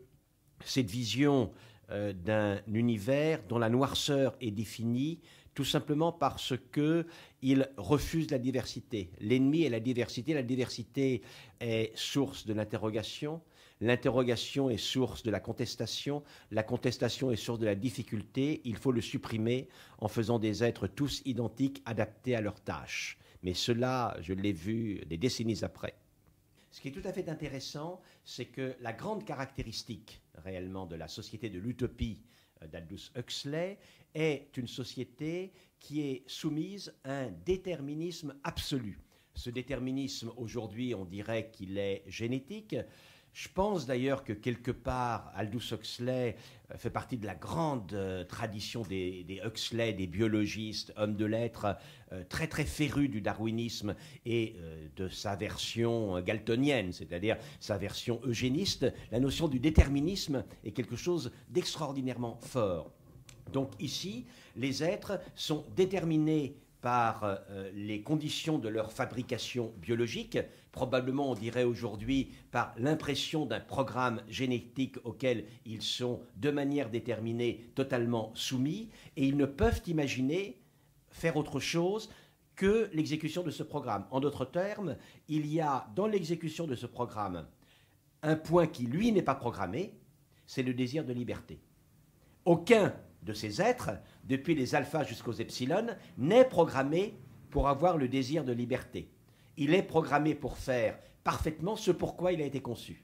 L: cette vision d'un univers dont la noirceur est définie tout simplement parce qu'il refuse la diversité. L'ennemi est la diversité. La diversité est source de l'interrogation. L'interrogation est source de la contestation est source de la difficulté. Il faut le supprimer en faisant des êtres tous identiques, adaptés à leurs tâches. Mais cela, je l'ai vu des décennies après. Ce qui est tout à fait intéressant, c'est que la grande caractéristique réellement de la société de l'utopie d'Aldous Huxley est une société qui est soumise à un déterminisme absolu. Ce déterminisme, aujourd'hui, on dirait qu'il est génétique. Je pense d'ailleurs que quelque part, Aldous Huxley fait partie de la grande tradition des Huxley, des biologistes, hommes de lettres, très très férus du darwinisme et de sa version galtonienne, c'est-à-dire sa version eugéniste. La notion du déterminisme est quelque chose d'extraordinairement fort. Donc ici, les êtres sont déterminés par les conditions de leur fabrication biologique, probablement on dirait aujourd'hui par l'impression d'un programme génétique auquel ils sont de manière déterminée totalement soumis, et ils ne peuvent imaginer faire autre chose que l'exécution de ce programme. En d'autres termes, il y a dans l'exécution de ce programme un point qui, lui, n'est pas programmé, c'est le désir de liberté. Aucun de ces êtres, depuis les alphas jusqu'aux epsilon, n'est programmé pour avoir le désir de liberté. Il est programmé pour faire parfaitement ce pourquoi il a été conçu.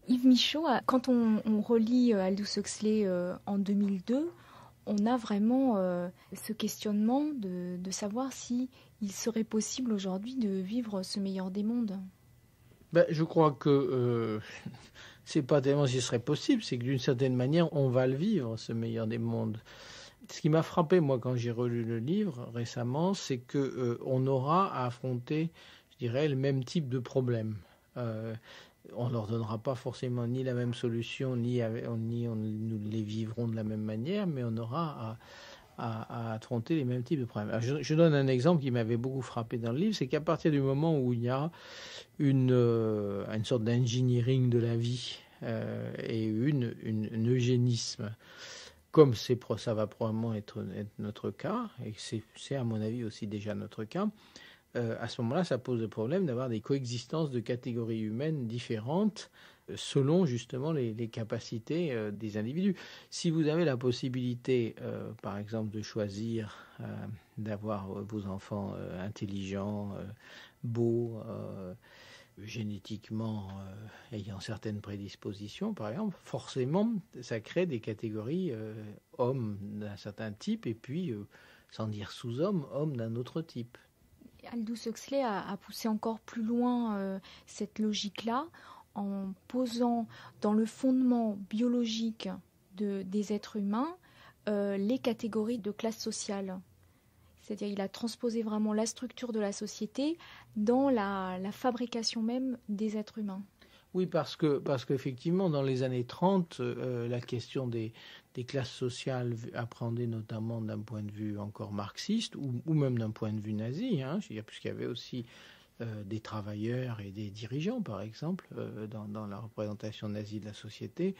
D: Yves Michaud, quand on relit Aldous Huxley en 2002, on a vraiment ce questionnement de savoir si il serait possible aujourd'hui de vivre ce meilleur des mondes.
M: Je crois que c'est pas tellement si ce serait possible, c'est que d'une certaine manière, on va le vivre, ce meilleur des mondes. Ce qui m'a frappé, moi, quand j'ai relu le livre récemment, c'est qu'on aura à affronter, je dirais, le même type de problème. On ne leur donnera pas forcément ni la même solution, ni nous les vivrons de la même manière, mais on aura à affronter les mêmes types de problèmes. Alors, je donne un exemple qui m'avait beaucoup frappé dans le livre, c'est qu'à partir du moment où il y a une sorte d'engineering de la vie et un eugénisme, comme ça va probablement être notre cas, et c'est à mon avis aussi déjà notre cas, à ce moment-là, ça pose le problème d'avoir des coexistences de catégories humaines différentes selon justement les capacités des individus. Si vous avez la possibilité, par exemple, de choisir d'avoir vos enfants intelligents, beaux, génétiquement ayant certaines prédispositions, par exemple, forcément, ça crée des catégories hommes d'un certain type et puis, sans dire sous-hommes, hommes d'un autre type.
D: Aldous Huxley a poussé encore plus loin cette logique-là en posant dans le fondement biologique des êtres humains les catégories de classe sociale. C'est-à-dire qu'il a transposé vraiment la structure de la société dans la fabrication même des êtres humains.
M: Oui, parce qu'effectivement, dans les années 30, la question des classes sociales appréhendée notamment d'un point de vue encore marxiste ou même d'un point de vue nazi, puisqu'il y avait aussi des travailleurs et des dirigeants, par exemple, dans la représentation nazie de la société.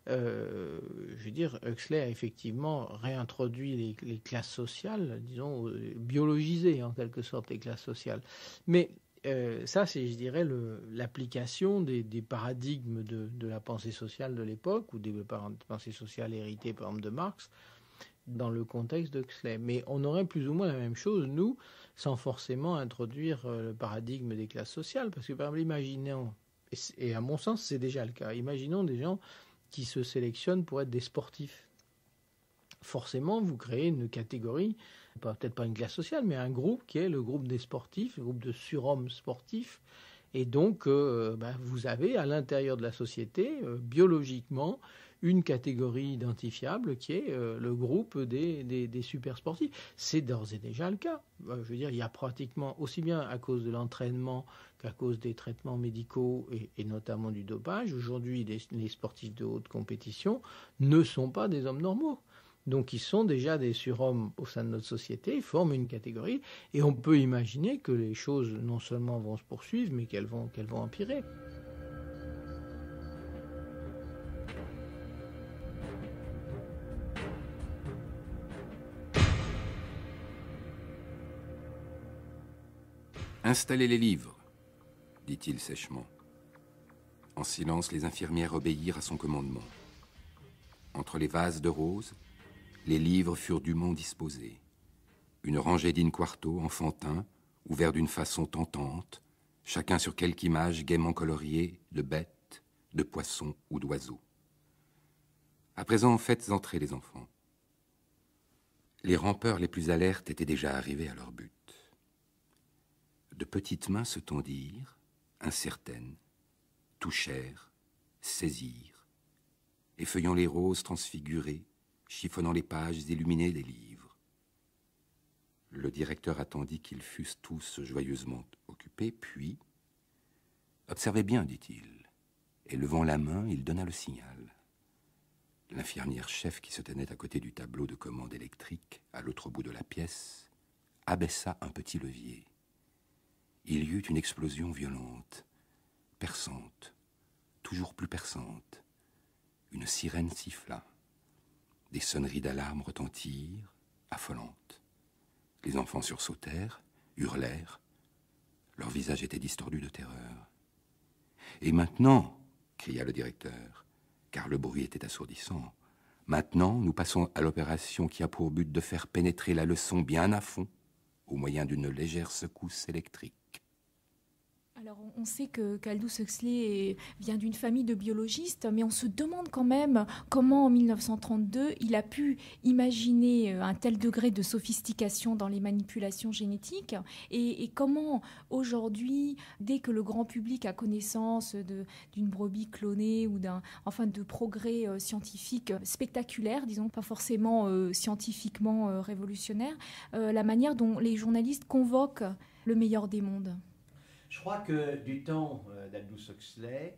M: Je veux dire, Huxley a effectivement réintroduit les classes sociales, disons, biologisé en quelque sorte les classes sociales. Mais ça, c'est, je dirais, l'application des paradigmes de la pensée sociale de l'époque, ou des pensées sociales héritées, par exemple, de Marx, dans le contexte d'Huxley. Mais on aurait plus ou moins la même chose, nous, sans forcément introduire le paradigme des classes sociales. Parce que, par exemple, imaginons, et à mon sens, c'est déjà le cas, imaginons des gens qui se sélectionnent pour être des sportifs. Forcément, vous créez une catégorie, peut-être pas une classe sociale, mais un groupe qui est le groupe des sportifs, le groupe de surhommes sportifs. Et donc, vous avez à l'intérieur de la société, biologiquement, une catégorie identifiable qui est le groupe des super sportifs. C'est d'ores et déjà le cas. Je veux dire, il y a pratiquement, aussi bien à cause de l'entraînement qu'à cause des traitements médicaux et notamment du dopage, aujourd'hui, les sportifs de haute compétition ne sont pas des hommes normaux. Donc ils sont déjà des surhommes au sein de notre société, ils forment une catégorie, et on peut imaginer que les choses non seulement vont se poursuivre, mais qu'elles vont empirer.
B: Installez les livres, dit-il sèchement. En silence, les infirmières obéirent à son commandement. Entre les vases de roses, les livres furent dûment disposés. Une rangée d'in-quarto enfantins, ouverts d'une façon tentante, chacun sur quelque image gaiement coloriée de bêtes, de poissons ou d'oiseaux. À présent, faites entrer les enfants. Les rampeurs les plus alertes étaient déjà arrivés à leur but. De petites mains se tendirent, incertaines, touchèrent, saisirent, effeuillant les roses transfigurées, chiffonnant les pages illuminées des livres. Le directeur attendit qu'ils fussent tous joyeusement occupés, puis « Observez bien, dit-il. » Et levant la main, il donna le signal. L'infirmière chef qui se tenait à côté du tableau de commande électrique, à l'autre bout de la pièce, abaissa un petit levier. Il y eut une explosion violente, perçante, toujours plus perçante. Une sirène siffla. Des sonneries d'alarme retentirent, affolantes. Les enfants sursautèrent, hurlèrent. Leur visage était distordu de terreur. « Et maintenant, cria le directeur, car le bruit était assourdissant, maintenant nous passons à l'opération qui a pour but de faire pénétrer la leçon bien à fond, au moyen d'une légère secousse électrique. »
D: Alors, on sait qu'Aldous Huxley vient d'une famille de biologistes, mais on se demande quand même comment, en 1932, il a pu imaginer un tel degré de sophistication dans les manipulations génétiques et comment, aujourd'hui, dès que le grand public a connaissance d'une brebis clonée ou de progrès scientifiques spectaculaires, disons, pas forcément scientifiquement révolutionnaires, la manière dont les journalistes convoquent le meilleur des mondes.
L: Je crois que du temps d'Aldous Huxley,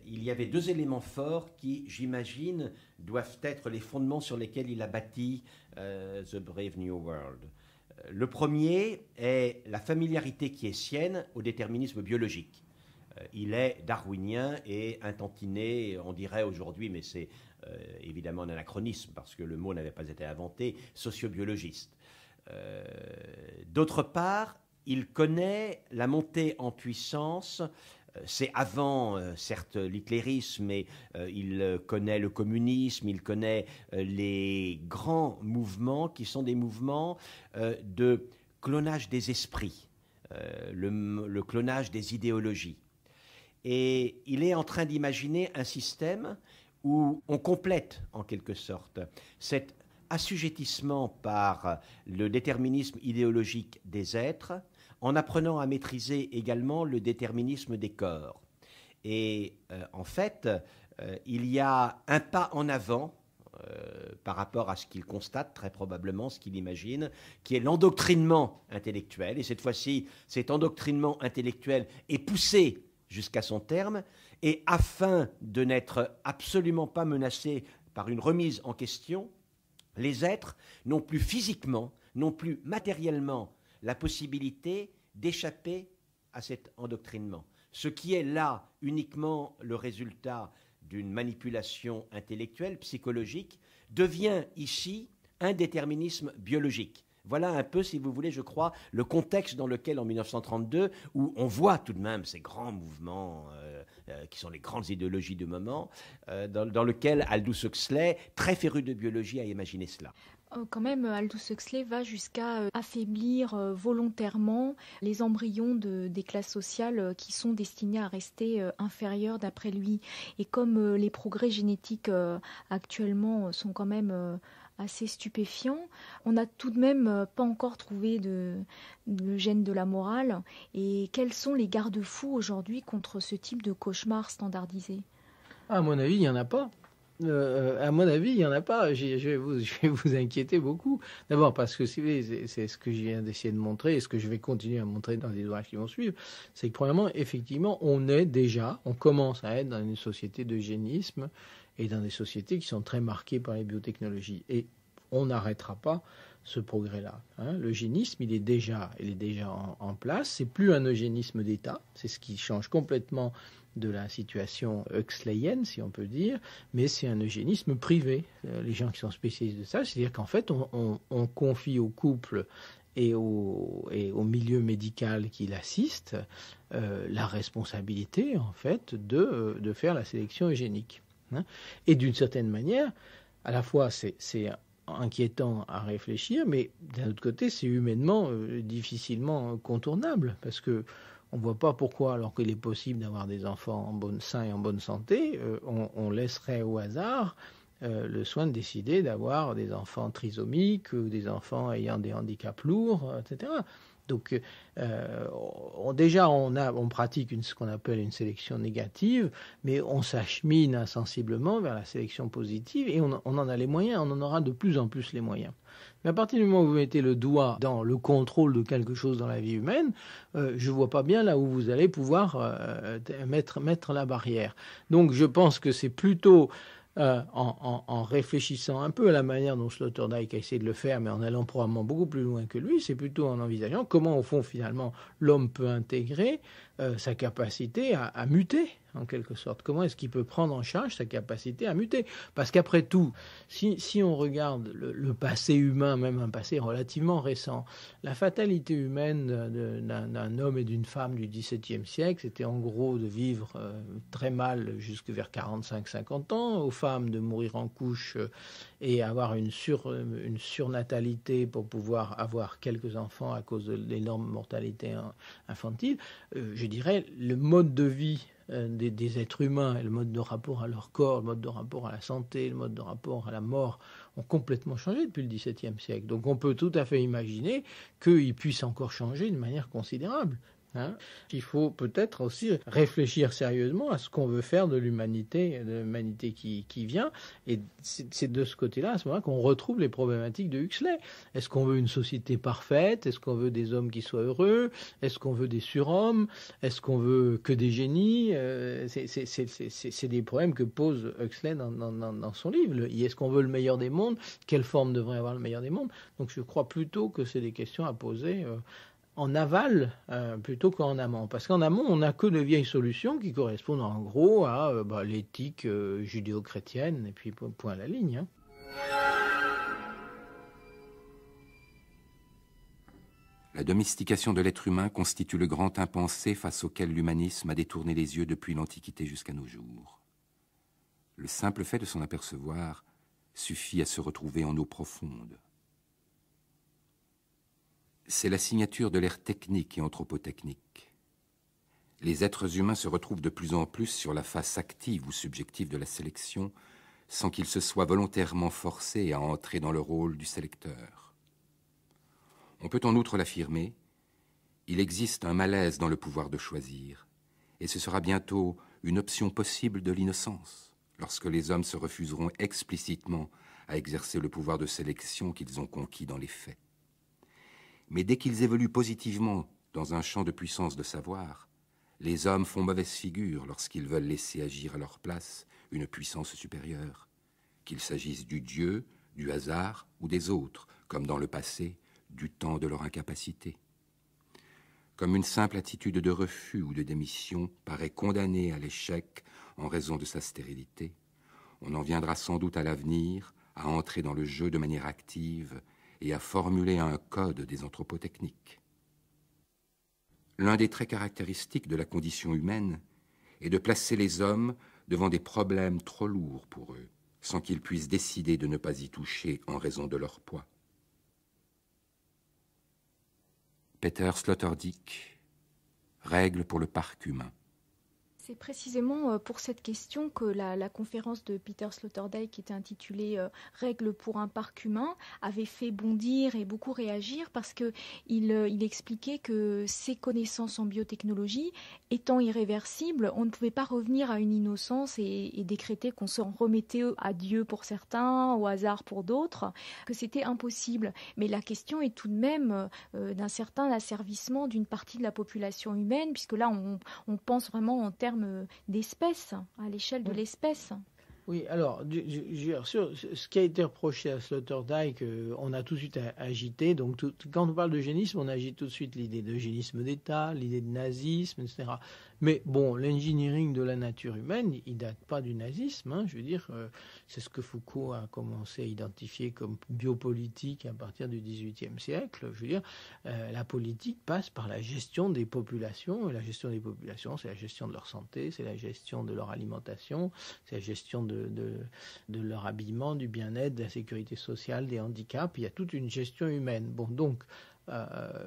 L: il y avait deux éléments forts qui, j'imagine, doivent être les fondements sur lesquels il a bâti The Brave New World. Le premier est la familiarité qui est sienne au déterminisme biologique. Il est darwinien et intantiné, on dirait aujourd'hui, mais c'est évidemment un anachronisme parce que le mot n'avait pas été inventé, sociobiologiste. D'autre part, il connaît la montée en puissance, c'est avant, certes, l'hitlérisme, mais il connaît le communisme, il connaît les grands mouvements qui sont des mouvements de clonage des esprits, le clonage des idéologies. Et il est en train d'imaginer un système où on complète, en quelque sorte, cet assujettissement par le déterminisme idéologique des êtres, en apprenant à maîtriser également le déterminisme des corps. Et en fait, il y a un pas en avant par rapport à ce qu'il constate, très probablement, ce qu'il imagine, qui est l'endoctrinement intellectuel. Et cette fois-ci, cet endoctrinement intellectuel est poussé jusqu'à son terme, et afin de n'être absolument pas menacé par une remise en question, les êtres n'ont plus physiquement, n'ont plus matériellement la possibilité d'échapper à cet endoctrinement. Ce qui est là uniquement le résultat d'une manipulation intellectuelle, psychologique, devient ici un déterminisme biologique. Voilà un peu, si vous voulez, je crois, le contexte dans lequel, en 1932, où on voit tout de même ces grands mouvements qui sont les grandes idéologies du moment, dans lequel Aldous Huxley, très féru de biologie, a imaginé cela.
D: Quand même, Aldous Huxley va jusqu'à affaiblir volontairement les embryons des classes sociales qui sont destinés à rester inférieures d'après lui. Et comme les progrès génétiques actuellement sont quand même assez stupéfiants, on n'a tout de même pas encore trouvé le gène de la morale. Et quels sont les garde-fous aujourd'hui contre ce type de cauchemar standardisé ?
M: À mon avis, il n'y en a pas. À mon avis, il n'y en a pas. Je vais vous inquiéter beaucoup. D'abord parce que c'est ce que je viens d'essayer de montrer et ce que je vais continuer à montrer dans les ouvrages qui vont suivre. C'est que premièrement, effectivement, on commence à être dans une société d'eugénisme et dans des sociétés qui sont très marquées par les biotechnologies. Et on n'arrêtera pas ce progrès-là. L'eugénisme, il est déjà en place. C'est plus un eugénisme d'État. C'est ce qui change complètement de la situation huxleyenne, si on peut dire, mais c'est un eugénisme privé. Les gens qui sont spécialistes de ça, c'est-à-dire qu'en fait, on confie au couple et au milieu médical qui l'assiste la responsabilité, en fait, de faire la sélection eugénique. Et d'une certaine manière, à la fois, c'est inquiétant à réfléchir, mais d'un autre côté, c'est humainement difficilement contournable, parce que on ne voit pas pourquoi, alors qu'il est possible d'avoir des enfants sains et en bonne santé, on laisserait au hasard le soin de décider d'avoir des enfants trisomiques, ou des enfants ayant des handicaps lourds, etc. Donc déjà, on pratique ce qu'on appelle une sélection négative, mais on s'achemine insensiblement vers la sélection positive et on en a les moyens, on en aura de plus en plus les moyens. Mais à partir du moment où vous mettez le doigt dans le contrôle de quelque chose dans la vie humaine, je ne vois pas bien là où vous allez pouvoir mettre la barrière. Donc je pense que c'est plutôt en réfléchissant un peu à la manière dont Sloterdijk a essayé de le faire, mais en allant probablement beaucoup plus loin que lui, c'est plutôt en envisageant comment, au fond, finalement, l'homme peut intégrer sa capacité à muter, en quelque sorte. Comment est-ce qu'il peut prendre en charge sa capacité à muter? Parce qu'après tout, si on regarde le passé humain, même un passé relativement récent, la fatalité humaine d'un homme et d'une femme du XVIIe siècle, c'était en gros de vivre très mal jusque vers 45-50 ans, aux femmes de mourir en couche et avoir une surnatalité pour pouvoir avoir quelques enfants à cause de l'énorme mortalité infantile. Je dirais, le mode de vie des êtres humains, et le mode de rapport à leur corps, le mode de rapport à la santé, le mode de rapport à la mort ont complètement changé depuis le XVIIe siècle. Donc on peut tout à fait imaginer qu'ils puissent encore changer de manière considérable. Il faut peut-être aussi réfléchir sérieusement à ce qu'on veut faire de l'humanité qui vient. Et c'est de ce côté-là, à ce moment-là, qu'on retrouve les problématiques de Huxley. Est-ce qu'on veut une société parfaite? Est-ce qu'on veut des hommes qui soient heureux? Est-ce qu'on veut des surhommes? Est-ce qu'on veut que des génies? C'est des problèmes que pose Huxley dans son livre. Est-ce qu'on veut le meilleur des mondes? Quelle forme devrait avoir le meilleur des mondes? Donc je crois plutôt que c'est des questions à poser en aval plutôt qu'en amont. Parce qu'en amont, on n'a que de vieilles solutions qui correspondent en gros à l'éthique judéo-chrétienne, et puis point à la ligne.
B: La domestication de l'être humain constitue le grand impensé face auquel l'humanisme a détourné les yeux depuis l'Antiquité jusqu'à nos jours. Le simple fait de s'en apercevoir suffit à se retrouver en eau profonde. C'est la signature de l'ère technique et anthropotechnique. Les êtres humains se retrouvent de plus en plus sur la face active ou subjective de la sélection, sans qu'ils se soient volontairement forcés à entrer dans le rôle du sélecteur. On peut en outre l'affirmer, il existe un malaise dans le pouvoir de choisir, et ce sera bientôt une option possible de l'innocence, lorsque les hommes se refuseront explicitement à exercer le pouvoir de sélection qu'ils ont conquis dans les faits. Mais dès qu'ils évoluent positivement dans un champ de puissance de savoir, les hommes font mauvaise figure lorsqu'ils veulent laisser agir à leur place une puissance supérieure, qu'il s'agisse du Dieu, du hasard ou des autres, comme dans le passé, du temps de leur incapacité. Comme une simple attitude de refus ou de démission paraît condamnée à l'échec en raison de sa stérilité, on en viendra sans doute à l'avenir à entrer dans le jeu de manière active et à formuler un code des anthropotechniques. L'un des traits caractéristiques de la condition humaine est de placer les hommes devant des problèmes trop lourds pour eux, sans qu'ils puissent décider de ne pas y toucher en raison de leur poids. Peter Sloterdijk, Règles pour le parc humain.
D: C'est précisément pour cette question que la conférence de Peter Sloterdijk, qui était intitulée « Règles pour un parc humain », avait fait bondir et beaucoup réagir parce qu'il expliquait que ces connaissances en biotechnologie, étant irréversibles, on ne pouvait pas revenir à une innocence et décréter qu'on s'en remettait à Dieu pour certains, au hasard pour d'autres, que c'était impossible. Mais la question est tout de même d'un certain asservissement d'une partie de la population humaine, puisque là, on pense vraiment en termes d'espèces, à l'échelle de l'espèce.
M: Oui, alors, ce qui a été reproché à Sloterdijk, on a tout de suite agité. Donc, quand on parle d'eugénisme, on agite tout de suite l'idée d'eugénisme d'État, l'idée de nazisme, etc. Mais bon, l'engineering de la nature humaine, il date pas du nazisme. Je veux dire, c'est ce que Foucault a commencé à identifier comme biopolitique à partir du XVIIIe siècle. Je veux dire, la politique passe par la gestion des populations. Et la gestion des populations, c'est la gestion de leur santé, c'est la gestion de leur alimentation, c'est la gestion de leur habillement, du bien-être, de la sécurité sociale, des handicaps. Il y a toute une gestion humaine. Bon, donc,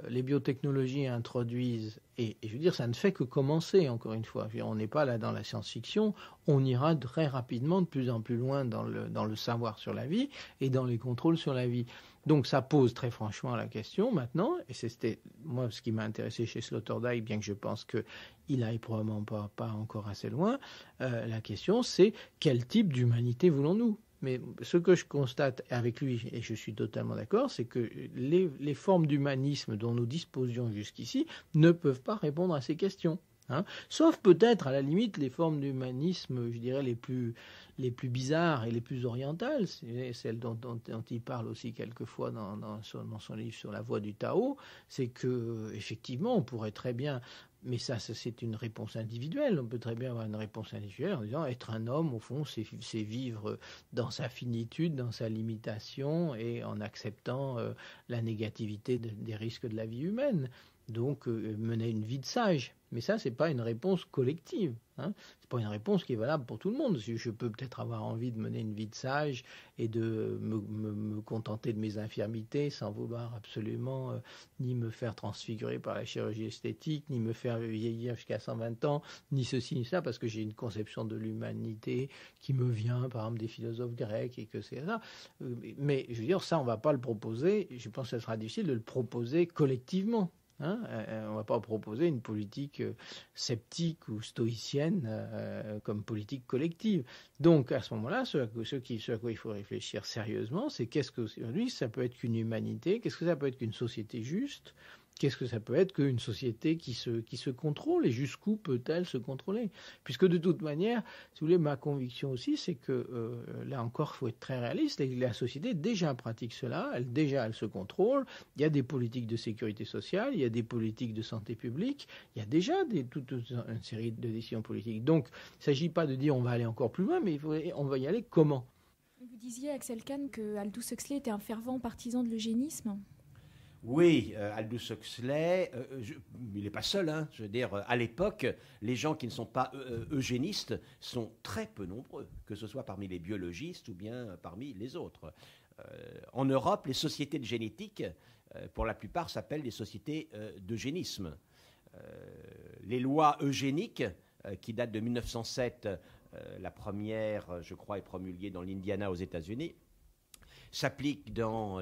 M: les biotechnologies introduisent, et je veux dire, ça ne fait que commencer, encore une fois. On n'est pas là dans la science-fiction, on ira très rapidement de plus en plus loin dans le savoir sur la vie et dans les contrôles sur la vie. Donc ça pose très franchement la question maintenant, et c'était moi ce qui m'a intéressé chez Sloterdijk, bien que je pense qu'il n'aille probablement pas encore assez loin, la question c'est quel type d'humanité voulons-nous ? Mais ce que je constate avec lui, et je suis totalement d'accord, c'est que les formes d'humanisme dont nous disposions jusqu'ici ne peuvent pas répondre à ces questions. Hein, sauf peut-être à la limite les formes d'humanisme, je dirais les plus bizarres et les plus orientales, c'est celles dont il parle aussi quelquefois dans son livre sur la voie du Tao, c'est que effectivement on pourrait très bien, mais ça c'est une réponse individuelle, on peut très bien avoir une réponse individuelle en disant être un homme au fond c'est vivre dans sa finitude, dans sa limitation et en acceptant la négativité des risques de la vie humaine. Donc mener une vie de sage. Mais ça, c'est pas une réponse collective. Hein. C'est pas une réponse qui est valable pour tout le monde. Je peux peut-être avoir envie de mener une vie de sage et de me contenter de mes infirmités sans vouloir absolument ni me faire transfigurer par la chirurgie esthétique, ni me faire vieillir jusqu'à 120 ans, ni ceci ni ça, parce que j'ai une conception de l'humanité qui me vient, par exemple, des philosophes grecs et que c'est ça. Mais je veux dire, ça, on va pas le proposer. Je pense que ce sera difficile de le proposer collectivement. Hein, on ne va pas proposer une politique sceptique ou stoïcienne comme politique collective. Donc à ce moment-là, ce à quoi il faut réfléchir sérieusement, c'est qu'est-ce que aujourd'hui ça peut être qu'une humanité, qu'est-ce que ça peut être qu'une société juste, qu'est-ce que ça peut être qu'une société qui se contrôle et jusqu'où peut-elle se contrôler ? Puisque de toute manière, si vous voulez, ma conviction aussi, c'est que là encore, il faut être très réaliste. La société déjà pratique cela, elle se contrôle. Il y a des politiques de sécurité sociale, il y a des politiques de santé publique, il y a déjà toute une série de décisions politiques. Donc, il ne s'agit pas de dire on va aller encore plus loin, mais on va y aller comment ?
D: Vous disiez, Axel Kahn, que Aldous Huxley était un fervent partisan de l'eugénisme.
L: Oui, Aldous Huxley, il n'est pas seul. Hein, je veux dire, à l'époque, les gens qui ne sont pas eugénistes sont très peu nombreux, que ce soit parmi les biologistes ou bien parmi les autres. En Europe, les sociétés de génétique, pour la plupart, s'appellent des sociétés d'eugénisme. Les lois eugéniques, qui datent de 1907, la première, je crois, est promulguée dans l'Indiana aux États-Unis, s'applique en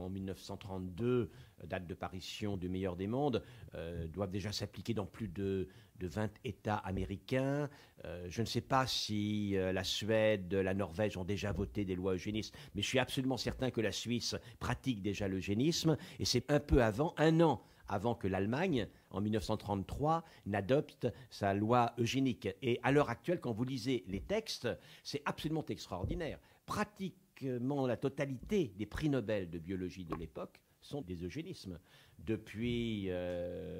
L: 1932, date de parution du Meilleur des mondes, doivent déjà s'appliquer dans plus de 20 États américains. Je ne sais pas si la Suède, la Norvège ont déjà voté des lois eugénistes, mais je suis absolument certain que la Suisse pratique déjà l'eugénisme, et c'est un peu un an avant que l'Allemagne, en 1933, n'adopte sa loi eugénique. Et à l'heure actuelle, quand vous lisez les textes, c'est absolument extraordinaire. Pratiquement la totalité des prix Nobel de biologie de l'époque sont des eugénismes. Depuis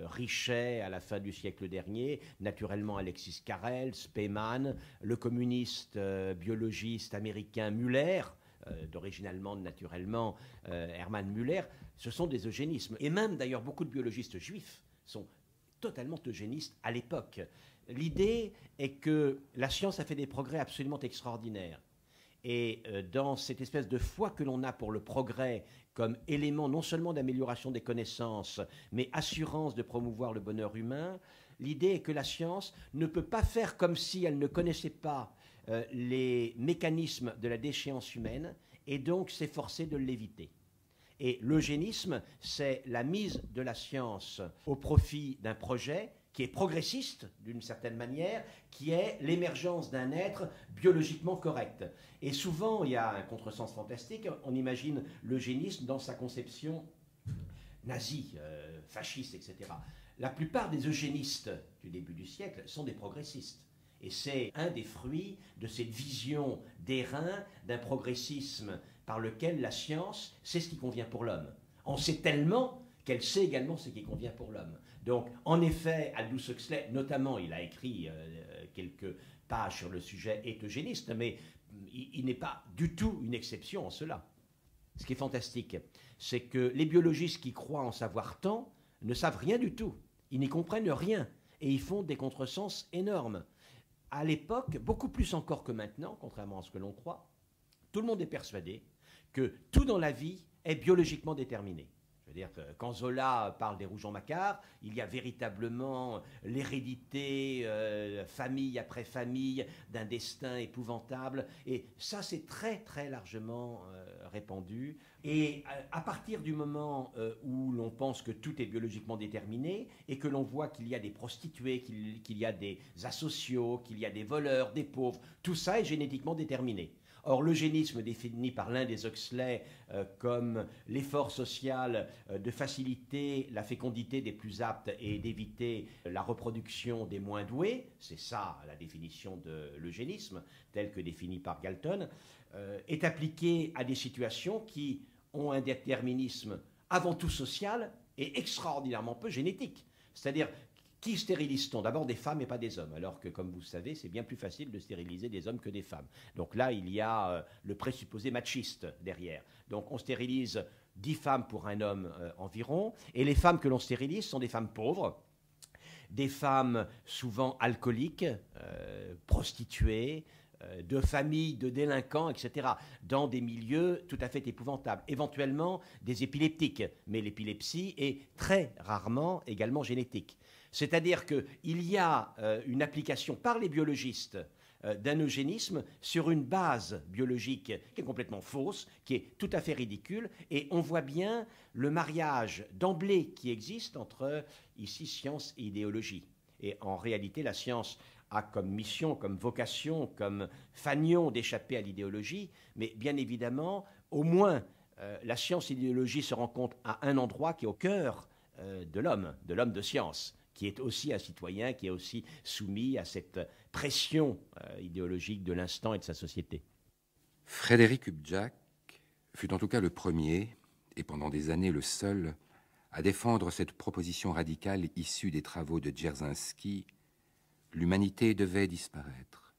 L: Richet à la fin du siècle dernier, naturellement Alexis Carrel, Spemann, le communiste biologiste américain Müller, d'origine allemande naturellement, Hermann Müller, ce sont des eugénismes. Et même d'ailleurs beaucoup de biologistes juifs sont totalement eugénistes à l'époque. L'idée est que la science a fait des progrès absolument extraordinaires. Et dans cette espèce de foi que l'on a pour le progrès comme élément non seulement d'amélioration des connaissances, mais assurance de promouvoir le bonheur humain, l'idée est que la science ne peut pas faire comme si elle ne connaissait pas les mécanismes de la déchéance humaine et donc s'efforcer de l'éviter. Et l'eugénisme, c'est la mise de la science au profit d'un projet qui est progressiste d'une certaine manière, qui est l'émergence d'un être biologiquement correct. Et souvent, il y a un contresens fantastique, on imagine l'eugénisme dans sa conception nazie, fasciste, etc. La plupart des eugénistes du début du siècle sont des progressistes. Et c'est un des fruits de cette vision d'airain, d'un progressisme par lequel la science sait ce qui convient pour l'homme. On sait tellement qu'elle sait également ce qui convient pour l'homme. Donc, en effet, Aldous Huxley, notamment, il a écrit quelques pages sur le sujet eugéniste, mais il n'est pas du tout une exception en cela. Ce qui est fantastique, c'est que les biologistes qui croient en savoir tant ne savent rien du tout. Ils n'y comprennent rien et ils font des contresens énormes. À l'époque, beaucoup plus encore que maintenant, contrairement à ce que l'on croit, tout le monde est persuadé que tout dans la vie est biologiquement déterminé. Je veux C'est-à-dire que quand Zola parle des Rougon-Macquart, il y a véritablement l'hérédité, famille après famille, d'un destin épouvantable. Et ça, c'est très, très largement répandu. Et à partir du moment où l'on pense que tout est biologiquement déterminé et que l'on voit qu'il y a des prostituées, qu'il y a des asociaux, qu'il y a des voleurs, des pauvres, tout ça est génétiquement déterminé. Or, l'eugénisme défini par l'un des Huxley comme l'effort social de faciliter la fécondité des plus aptes et d'éviter la reproduction des moins doués, c'est ça la définition de l'eugénisme, telle que définie par Galton, est appliqué à des situations qui ont un déterminisme avant tout social et extraordinairement peu génétique. C'est-à-dire, qui stérilise-t-on? D'abord des femmes et pas des hommes, alors que, comme vous le savez, c'est bien plus facile de stériliser des hommes que des femmes. Donc là, il y a le présupposé machiste derrière. Donc on stérilise 10 femmes pour un homme environ, et les femmes que l'on stérilise sont des femmes pauvres, des femmes souvent alcooliques, prostituées, de familles de délinquants, etc., dans des milieux tout à fait épouvantables. Éventuellement des épileptiques, mais l'épilepsie est très rarement également génétique. C'est-à-dire qu'il y a une application par les biologistes d'un eugénisme sur une base biologique qui est complètement fausse, qui est tout à fait ridicule, et on voit bien le mariage d'emblée qui existe entre, ici, science et idéologie. Et en réalité, la science a comme mission, comme vocation, comme fanion d'échapper à l'idéologie, mais bien évidemment, au moins, la science et l'idéologie se rencontrent à un endroit qui est au cœur de l'homme de science, qui est aussi un citoyen, qui est aussi soumis à cette pression idéologique de l'instant et de sa société.
B: Frédéric Ubjak fut en tout cas le premier, et pendant des années le seul, à défendre cette proposition radicale issue des travaux de Dzerzhinsky. L'humanité devait disparaître.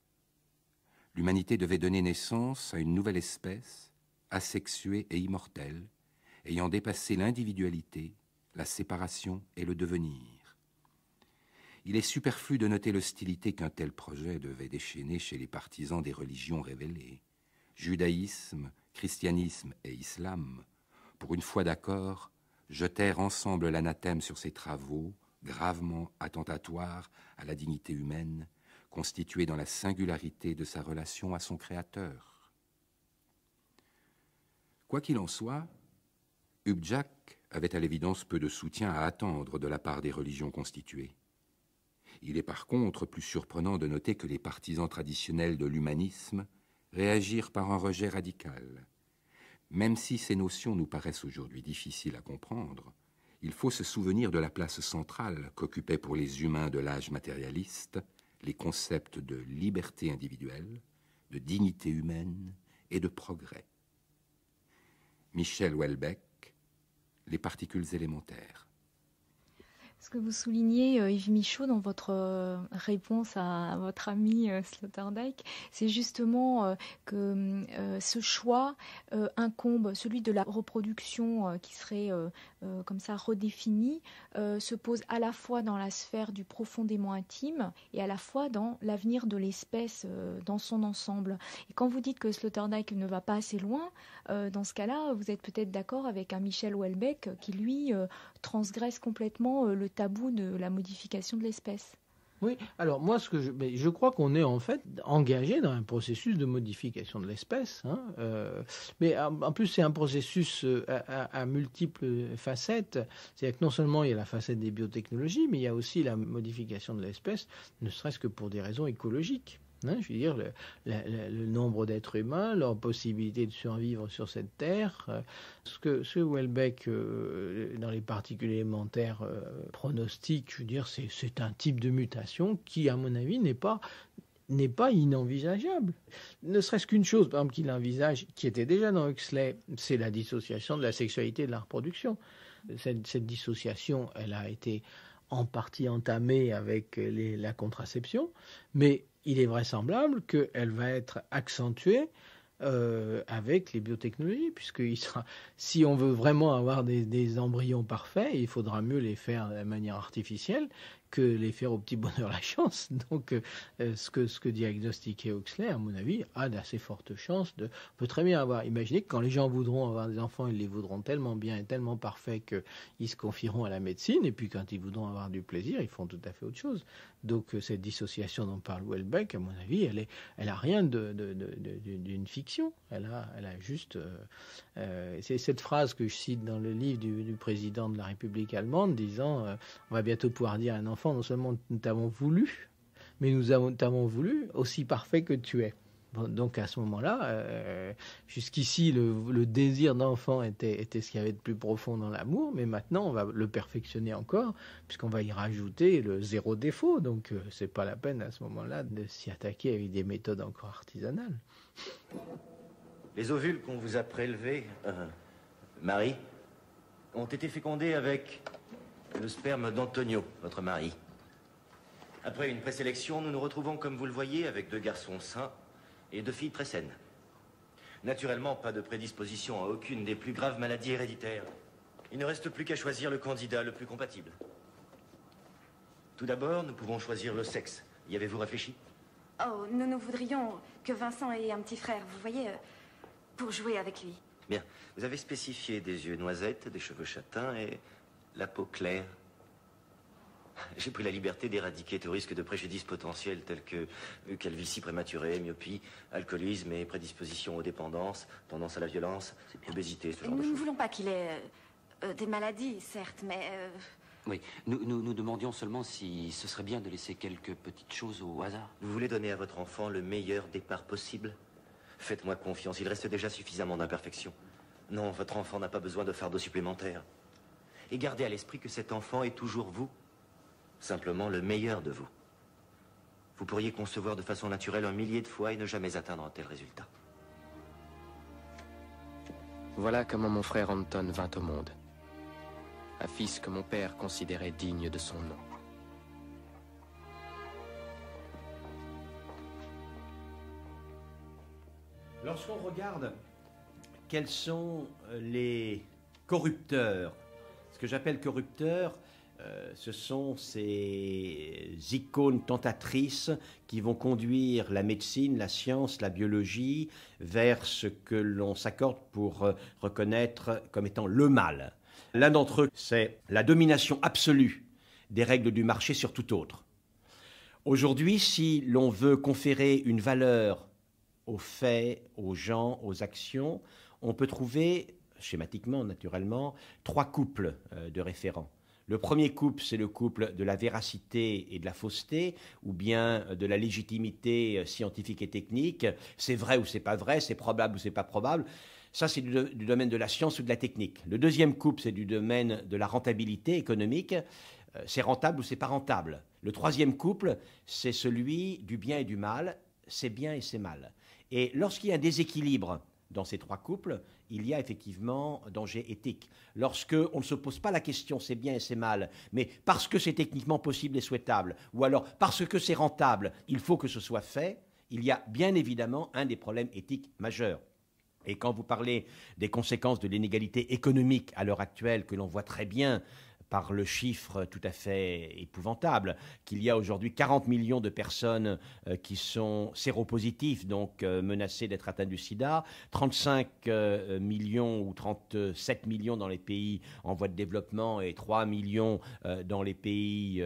B: L'humanité devait donner naissance à une nouvelle espèce, asexuée et immortelle, ayant dépassé l'individualité, la séparation et le devenir. Il est superflu de noter l'hostilité qu'un tel projet devait déchaîner chez les partisans des religions révélées. Judaïsme, christianisme et islam, pour une fois d'accord, jetèrent ensemble l'anathème sur ces travaux, gravement attentatoires à la dignité humaine, constituée dans la singularité de sa relation à son Créateur. Quoi qu'il en soit, Ubjak avait à l'évidence peu de soutien à attendre de la part des religions constituées. Il est par contre plus surprenant de noter que les partisans traditionnels de l'humanisme réagirent par un rejet radical. Même si ces notions nous paraissent aujourd'hui difficiles à comprendre, il faut se souvenir de la place centrale qu'occupaient pour les humains de l'âge matérialiste les concepts de liberté individuelle, de dignité humaine et de progrès. Michel Houellebecq, Les particules élémentaires.
D: Ce que vous soulignez, Yves Michaud, dans votre réponse à votre ami Sloterdijk, c'est justement que ce choix incombe, celui de la reproduction qui serait comme ça redéfinie, se pose à la fois dans la sphère du profondément intime et à la fois dans l'avenir de l'espèce dans son ensemble. Et quand vous dites que Sloterdijk ne va pas assez loin, dans ce cas-là, vous êtes peut-être d'accord avec un Michel Houellebecq qui, lui, transgresse complètement le tabou de la modification de l'espèce.
M: Oui, alors moi, je crois qu'on est en fait engagé dans un processus de modification de l'espèce. Mais en plus, c'est un processus à multiples facettes. C'est-à-dire que non seulement il y a la facette des biotechnologies, mais il y a aussi la modification de l'espèce, ne serait-ce que pour des raisons écologiques. Je veux dire, le nombre d'êtres humains, leur possibilité de survivre sur cette terre. Ce que Houellebecq, dans les particules élémentaires, pronostique, je veux dire, c'est un type de mutation qui, à mon avis, n'est pas inenvisageable. Ne serait-ce qu'une chose, par exemple, qu'il envisage, qui était déjà dans Huxley, c'est la dissociation de la sexualité et de la reproduction. Cette dissociation, elle a été en partie entamée avec la contraception, mais il est vraisemblable qu'elle va être accentuée avec les biotechnologies, puisque si on veut vraiment avoir des embryons parfaits, il faudra mieux les faire de manière artificielle que les faire au petit bonheur la chance. Donc, ce que diagnostiquait Huxley, à mon avis, a d'assez fortes chances on peut très bien imaginer que quand les gens voudront avoir des enfants, ils les voudront tellement bien et tellement parfaits qu'ils se confieront à la médecine, et puis quand ils voudront avoir du plaisir, ils font tout à fait autre chose. Donc, cette dissociation dont parle Houellebecq, à mon avis, elle a rien d'une fiction. Elle a juste... c'est cette phrase que je cite dans le livre du président de la République allemande, disant on va bientôt pouvoir dire à un enfant, non seulement nous t'avons voulu, mais nous t'avons voulu aussi parfait que tu es. Bon, donc à ce moment-là, jusqu'ici, le désir d'enfant était ce qu'il y avait de plus profond dans l'amour, mais maintenant on va le perfectionner encore, puisqu'on va y rajouter le zéro défaut. Donc c'est pas la peine à ce moment-là de s'y attaquer avec des méthodes encore artisanales.
N: Les ovules qu'on vous a prélevés, Marie, ont été fécondés avec le sperme d'Antonio, votre mari. Après une présélection, nous nous retrouvons, comme vous le voyez, avec 2 garçons sains et 2 filles très saines. Naturellement, pas de prédisposition à aucune des plus graves maladies héréditaires. Il ne reste plus qu'à choisir le candidat le plus compatible. Tout d'abord, nous pouvons choisir le sexe. Y avez-vous réfléchi?
O: Oh, nous voudrions que Vincent ait un petit frère, vous voyez, pour jouer avec lui.
N: Bien. Vous avez spécifié des yeux noisettes, des cheveux châtains et la peau claire. J'ai pris la liberté d'éradiquer tout risque de préjudice potentiel tels que calvitie prématurée, myopie, alcoolisme et prédisposition aux dépendances, tendance à la violence, obésité, ce genre de choses.
O: Nous ne voulons pas qu'il ait des maladies, certes, mais...
P: Oui, nous demandions seulement si ce serait bien de laisser quelques petites choses au hasard.
N: Vous voulez donner à votre enfant le meilleur départ possible? Faites-moi confiance, il reste déjà suffisamment d'imperfections. Non, votre enfant n'a pas besoin de fardeau supplémentaire. Et gardez à l'esprit que cet enfant est toujours vous. Simplement le meilleur de vous. Vous pourriez concevoir de façon naturelle 1 millier de fois et ne jamais atteindre un tel résultat.
J: Voilà comment mon frère Anton vint au monde. Un fils que mon père considérait digne de son nom.
L: Lorsqu'on regarde quels sont les corrupteurs, ce que j'appelle corrupteurs, ce sont ces icônes tentatrices qui vont conduire la médecine, la science, la biologie vers ce que l'on s'accorde pour reconnaître comme étant le mal. L'un d'entre eux, c'est la domination absolue des règles du marché sur tout autre. Aujourd'hui, si l'on veut conférer une valeur aux faits, aux gens, aux actions, on peut trouver, schématiquement, naturellement, 3 couples de référents. Le premier couple, c'est le couple de la véracité et de la fausseté, ou bien de la légitimité scientifique et technique. C'est vrai ou c'est pas vrai, c'est probable ou c'est pas probable. Ça, c'est du domaine de la science ou de la technique. Le deuxième couple, c'est du domaine de la rentabilité économique. C'est rentable ou c'est pas rentable. Le troisième couple, c'est celui du bien et du mal. C'est bien et c'est mal. Et lorsqu'il y a un déséquilibre dans ces 3 couples, il y a effectivement danger éthique. Lorsque on ne se pose pas la question c'est bien et c'est mal, mais parce que c'est techniquement possible et souhaitable, ou alors parce que c'est rentable, il faut que ce soit fait, il y a bien évidemment un des problèmes éthiques majeurs. Et quand vous parlez des conséquences de l'inégalité économique à l'heure actuelle, que l'on voit très bien par le chiffre tout à fait épouvantable, qu'il y a aujourd'hui 40 millions de personnes qui sont séropositifs, donc menacées d'être atteintes du sida, 35 millions ou 37 millions dans les pays en voie de développement et 3 millions dans les pays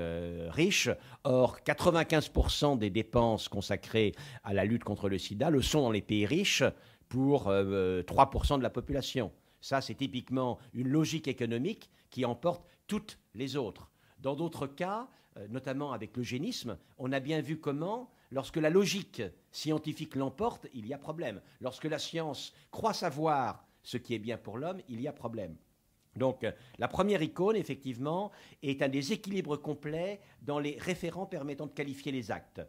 L: riches. Or, 95% des dépenses consacrées à la lutte contre le sida le sont dans les pays riches pour 3% de la population. Ça, c'est typiquement une logique économique qui emporte toutes les autres. Dans d'autres cas, notamment avec l'eugénisme, on a bien vu comment, lorsque la logique scientifique l'emporte, il y a problème. Lorsque la science croit savoir ce qui est bien pour l'homme, il y a problème. Donc, la première icône, effectivement, est un déséquilibre complet dans les référents permettant de qualifier les actes.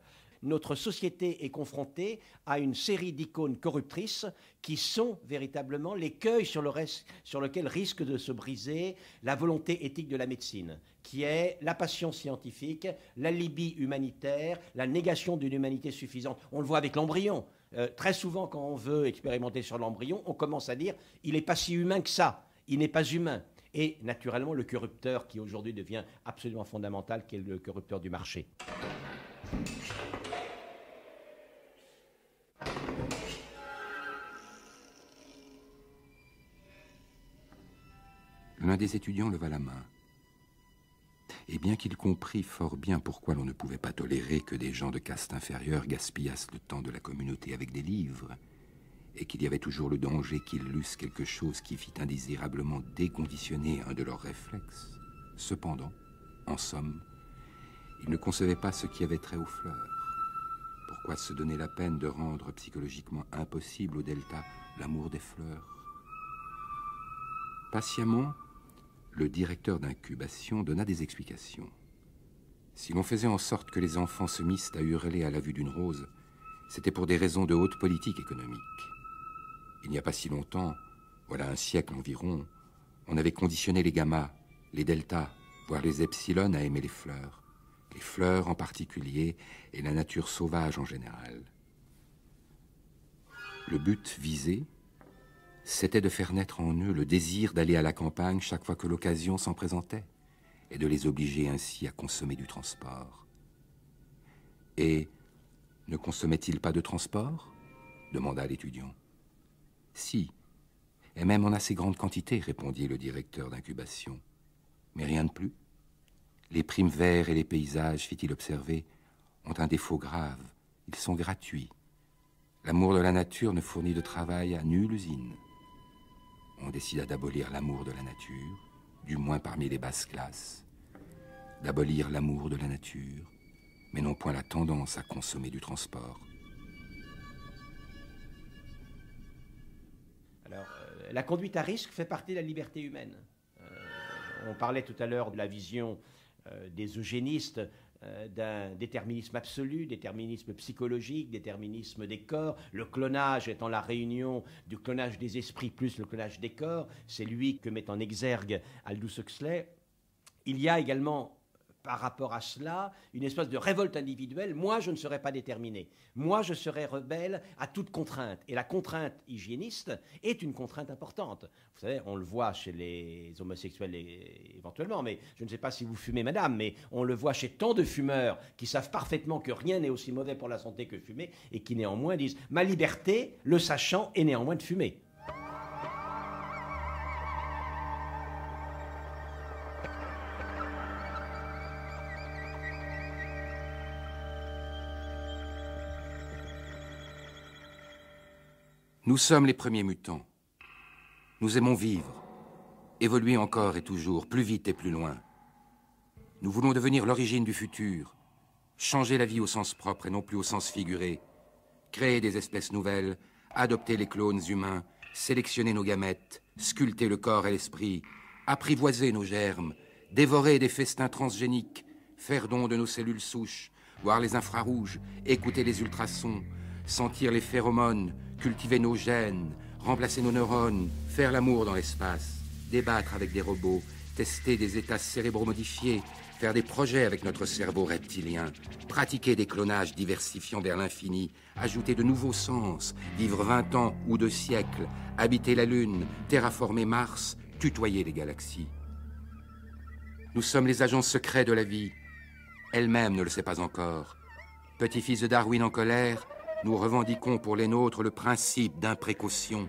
L: Notre société est confrontée à une série d'icônes corruptrices qui sont véritablement l'écueil sur lequel risque de se briser la volonté éthique de la médecine, qui est la passion scientifique, l'alibi humanitaire, la négation d'une humanité suffisante. On le voit avec l'embryon. Très souvent, quand on veut expérimenter sur l'embryon, on commence à dire « il n'est pas si humain que ça, il n'est pas humain ». Et naturellement, le corrupteur qui aujourd'hui devient absolument fondamental, qui est le corrupteur du marché.
B: L'un des étudiants leva la main. Et bien qu'il comprît fort bien pourquoi l'on ne pouvait pas tolérer que des gens de caste inférieure gaspillassent le temps de la communauté avec des livres, et qu'il y avait toujours le danger qu'ils lussent quelque chose qui fît indésirablement déconditionner un de leurs réflexes, cependant, en somme, il ne concevait pas ce qui avait trait aux fleurs. Pourquoi se donner la peine de rendre psychologiquement impossible au delta l'amour des fleurs? Patiemment, le directeur d'incubation donna des explications. Si l'on faisait en sorte que les enfants se missent à hurler à la vue d'une rose, c'était pour des raisons de haute politique économique. Il n'y a pas si longtemps, voilà un siècle environ, on avait conditionné les gammas, les deltas, voire les epsilon à aimer les fleurs en particulier et la nature sauvage en général. Le but visé, c'était de faire naître en eux le désir d'aller à la campagne chaque fois que l'occasion s'en présentait, et de les obliger ainsi à consommer du transport. Et ne consommaient-ils pas de transport? Demanda l'étudiant. Si, et même en assez grande quantité, répondit le directeur d'incubation. Mais rien de plus. Les primes verts et les paysages, fit-il observer, ont un défaut grave. Ils sont gratuits. L'amour de la nature ne fournit de travail à nulle usine. On décida d'abolir l'amour de la nature, du moins parmi les basses classes, d'abolir l'amour de la nature, mais non point la tendance à consommer du transport.
L: Alors, la conduite à risque fait partie de la liberté humaine. On parlait tout à l'heure de la vision des eugénistes d'un déterminisme absolu, déterminisme psychologique, déterminisme des corps, le clonage étant la réunion du clonage des esprits plus le clonage des corps, c'est lui que met en exergue Aldous Huxley. Il y a également, par rapport à cela, une espèce de révolte individuelle. Moi, je ne serai pas déterminé. Moi, je serai rebelle à toute contrainte. Et la contrainte hygiéniste est une contrainte importante. Vous savez, on le voit chez les homosexuels éventuellement, mais je ne sais pas si vous fumez, madame, mais on le voit chez tant de fumeurs qui savent parfaitement que rien n'est aussi mauvais pour la santé que fumer et qui néanmoins disent « ma liberté, le sachant, est néanmoins de fumer ».
B: Nous sommes les premiers mutants. Nous aimons vivre, évoluer encore et toujours, plus vite et plus loin. Nous voulons devenir l'origine du futur, changer la vie au sens propre et non plus au sens figuré, créer des espèces nouvelles, adopter les clones humains, sélectionner nos gamètes, sculpter le corps et l'esprit, apprivoiser nos germes, dévorer des festins transgéniques, faire don de nos cellules souches, voir les infrarouges, écouter les ultrasons, sentir les phéromones, cultiver nos gènes, remplacer nos neurones, faire l'amour dans l'espace, débattre avec des robots, tester des états cérébraux modifiés, faire des projets avec notre cerveau reptilien, pratiquer des clonages diversifiant vers l'infini, ajouter de nouveaux sens, vivre 20 ans ou 2 siècles, habiter la Lune, terraformer Mars, tutoyer les galaxies. Nous sommes les agents secrets de la vie. Elle-même ne le sait pas encore. Petit-fils de Darwin en colère, nous revendiquons pour les nôtres le principe d'imprécaution.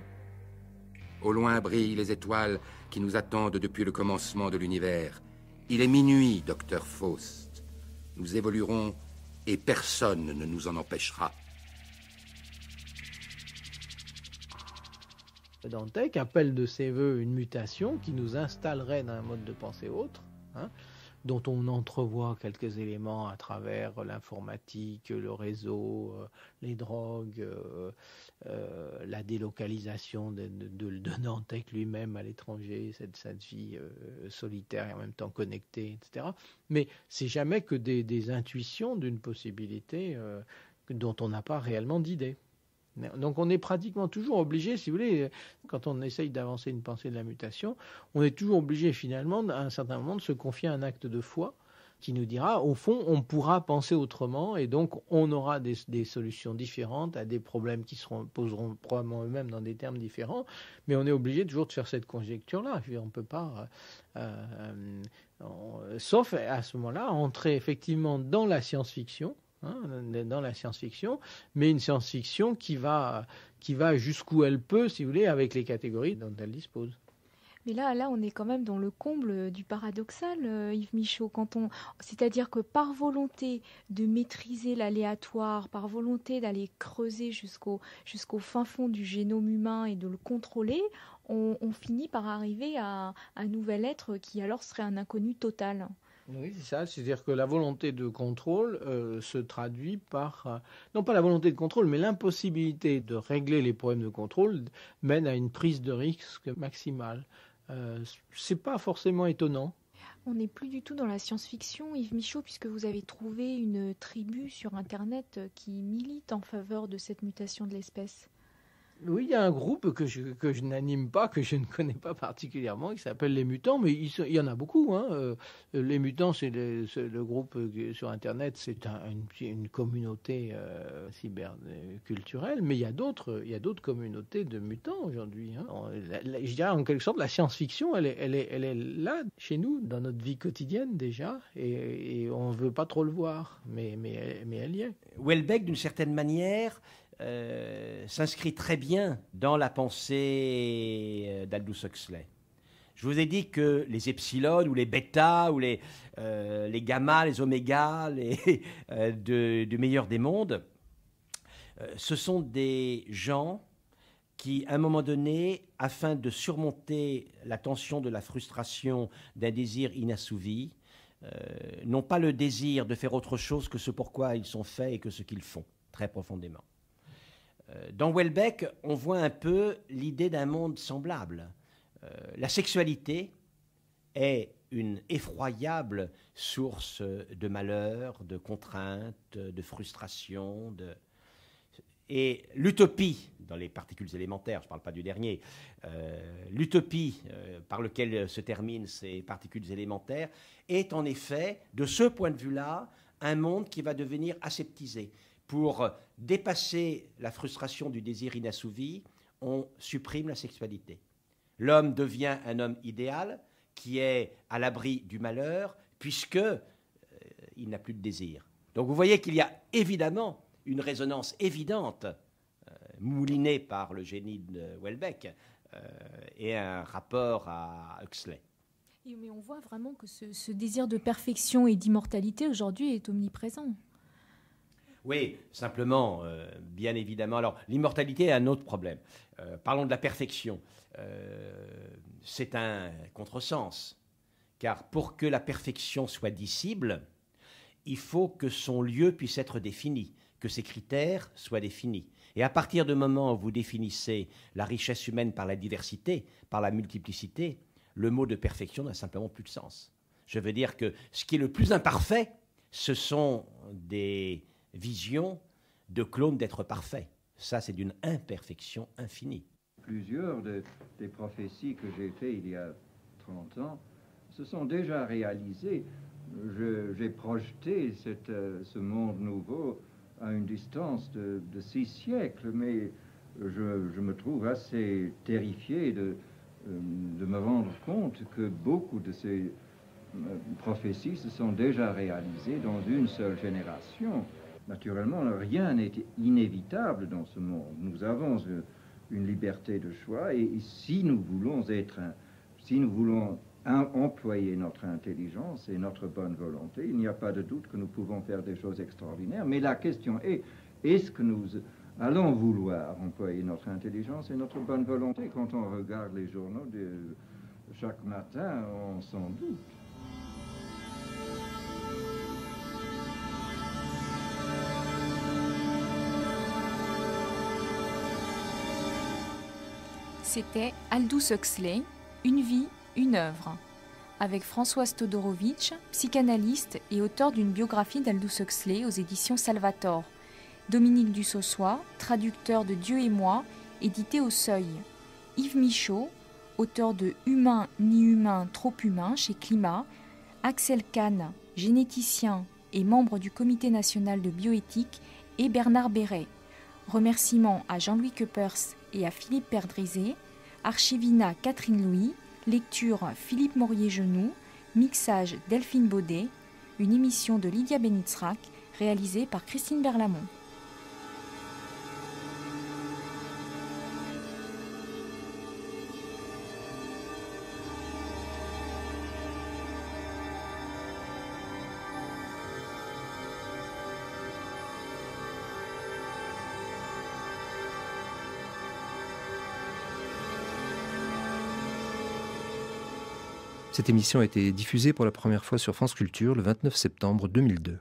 B: Au loin brillent les étoiles qui nous attendent depuis le commencement de l'univers. Il est minuit, docteur Faust. Nous évoluerons et personne ne nous en empêchera.
M: Dantec appelle de ses voeux une mutation qui nous installerait dans un mode de pensée autre, dont on entrevoit quelques éléments à travers l'informatique, le réseau, les drogues, la délocalisation de Dantec lui-même à l'étranger, cette vie solitaire et en même temps connectée, etc. Mais c'est jamais que des intuitions d'une possibilité dont on n'a pas réellement d'idée. Donc on est pratiquement toujours obligé, si vous voulez, quand on essaye d'avancer une pensée de la mutation, on est toujours obligé finalement à un certain moment de se confier à un acte de foi qui nous dira, au fond, on pourra penser autrement et donc on aura des solutions différentes à des problèmes qui poseront probablement eux-mêmes dans des termes différents, mais on est obligé toujours de faire cette conjecture-là. On ne peut pas, sauf à ce moment-là, entrer effectivement dans la science-fiction, mais une science-fiction qui va jusqu'où elle peut, si vous voulez, avec les catégories dont elle dispose.
D: Mais là, on est quand même dans le comble du paradoxal, Yves Michaud. C'est-à-dire que par volonté de maîtriser l'aléatoire, par volonté d'aller creuser jusqu'au fin fond du génome humain et de le contrôler, on finit par arriver à un nouvel être qui alors serait un inconnu total.
M: Oui, c'est ça. C'est-à-dire que la volonté de contrôle se traduit par, non pas la volonté de contrôle, mais l'impossibilité de régler les problèmes de contrôle mène à une prise de risque maximale. C'est pas forcément étonnant.
D: On n'est plus du tout dans la science-fiction, Yves Michaud, puisque vous avez trouvé une tribu sur Internet qui milite en faveur de cette mutation de l'espèce.
M: Oui, il y a un groupe que je n'anime pas, que je ne connais pas particulièrement, qui s'appelle Les Mutants, mais il y en a beaucoup. Les Mutants, c'est le groupe sur Internet, c'est une communauté cyberculturelle, mais il y a d'autres communautés de mutants aujourd'hui. Je dirais en quelque sorte, la science-fiction, elle est là, chez nous, dans notre vie quotidienne déjà, et on ne veut pas trop le voir, mais elle y est.
L: Houellebecq, d'une certaine manière, s'inscrit très bien dans la pensée d'Aldous Huxley. Je vous ai dit que les epsilon ou les bêta ou les gamma, les oméga, du meilleur des mondes, ce sont des gens qui, à un moment donné, afin de surmonter la tension de la frustration d'un désir inassouvi, n'ont pas le désir de faire autre chose que ce pourquoi ils sont faits et que ce qu'ils font, très profondément. Dans Houellebecq, on voit un peu l'idée d'un monde semblable. La sexualité est une effroyable source de malheur, de contraintes, de frustration. Et l'utopie, dans les particules élémentaires, je ne parle pas du dernier, l'utopie par laquelle se terminent ces particules élémentaires est en effet, de ce point de vue-là, un monde qui va devenir aseptisé. Pour dépasser la frustration du désir inassouvi, on supprime la sexualité. L'homme devient un homme idéal qui est à l'abri du malheur puisqu'il n'a plus de désir. Donc vous voyez qu'il y a évidemment une résonance évidente, moulinée par le génie de Houellebecq, et un rapport à Huxley.
D: Mais on voit vraiment que ce désir de perfection et d'immortalité aujourd'hui est omniprésent.
L: Oui, simplement, bien évidemment. Alors, l'immortalité est un autre problème. Parlons de la perfection. C'est un contresens. Car pour que la perfection soit dissible, il faut que son lieu puisse être défini, que ses critères soient définis. Et à partir du moment où vous définissez la richesse humaine par la diversité, par la multiplicité, le mot de perfection n'a simplement plus de sens. Je veux dire que ce qui est le plus imparfait, ce sont des vision de clone d'être parfait. Ça, c'est d'une imperfection infinie.
H: Plusieurs des prophéties que j'ai faites il y a 30 ans se sont déjà réalisées. J'ai projeté ce monde nouveau à une distance de 6 siècles, mais je me trouve assez terrifié de me rendre compte que beaucoup de ces prophéties se sont déjà réalisées dans une seule génération. Naturellement, rien n'est inévitable dans ce monde. Nous avons une liberté de choix et si nous voulons employer notre intelligence et notre bonne volonté, il n'y a pas de doute que nous pouvons faire des choses extraordinaires. Mais la question est-ce que nous allons vouloir employer notre intelligence et notre bonne volonté? Quand on regarde les journaux chaque matin, on s'en doute.
D: C'était Aldous Huxley, Une vie, une œuvre, avec Françoise Todorovitch, psychanalyste et auteur d'une biographie d'Aldous Huxley aux éditions Salvator, Dominique Dussossois, traducteur de Dieu et moi, édité au Seuil, Yves Michaud, auteur de Humain ni humain, trop humain chez Climat, Axel Kahn, généticien et membre du Comité national de bioéthique, et Bernard Béret. Remerciements à Jean-Louis Keupers et à Philippe Perdrizet, Archivina Catherine Louis, lecture Philippe Maurier-Genoux, mixage Delphine Baudet, une émission de Lydia Benitzrak réalisée par Christine Berlamont.
A: Cette émission a été diffusée pour la première fois sur France Culture le 29 septembre 2002.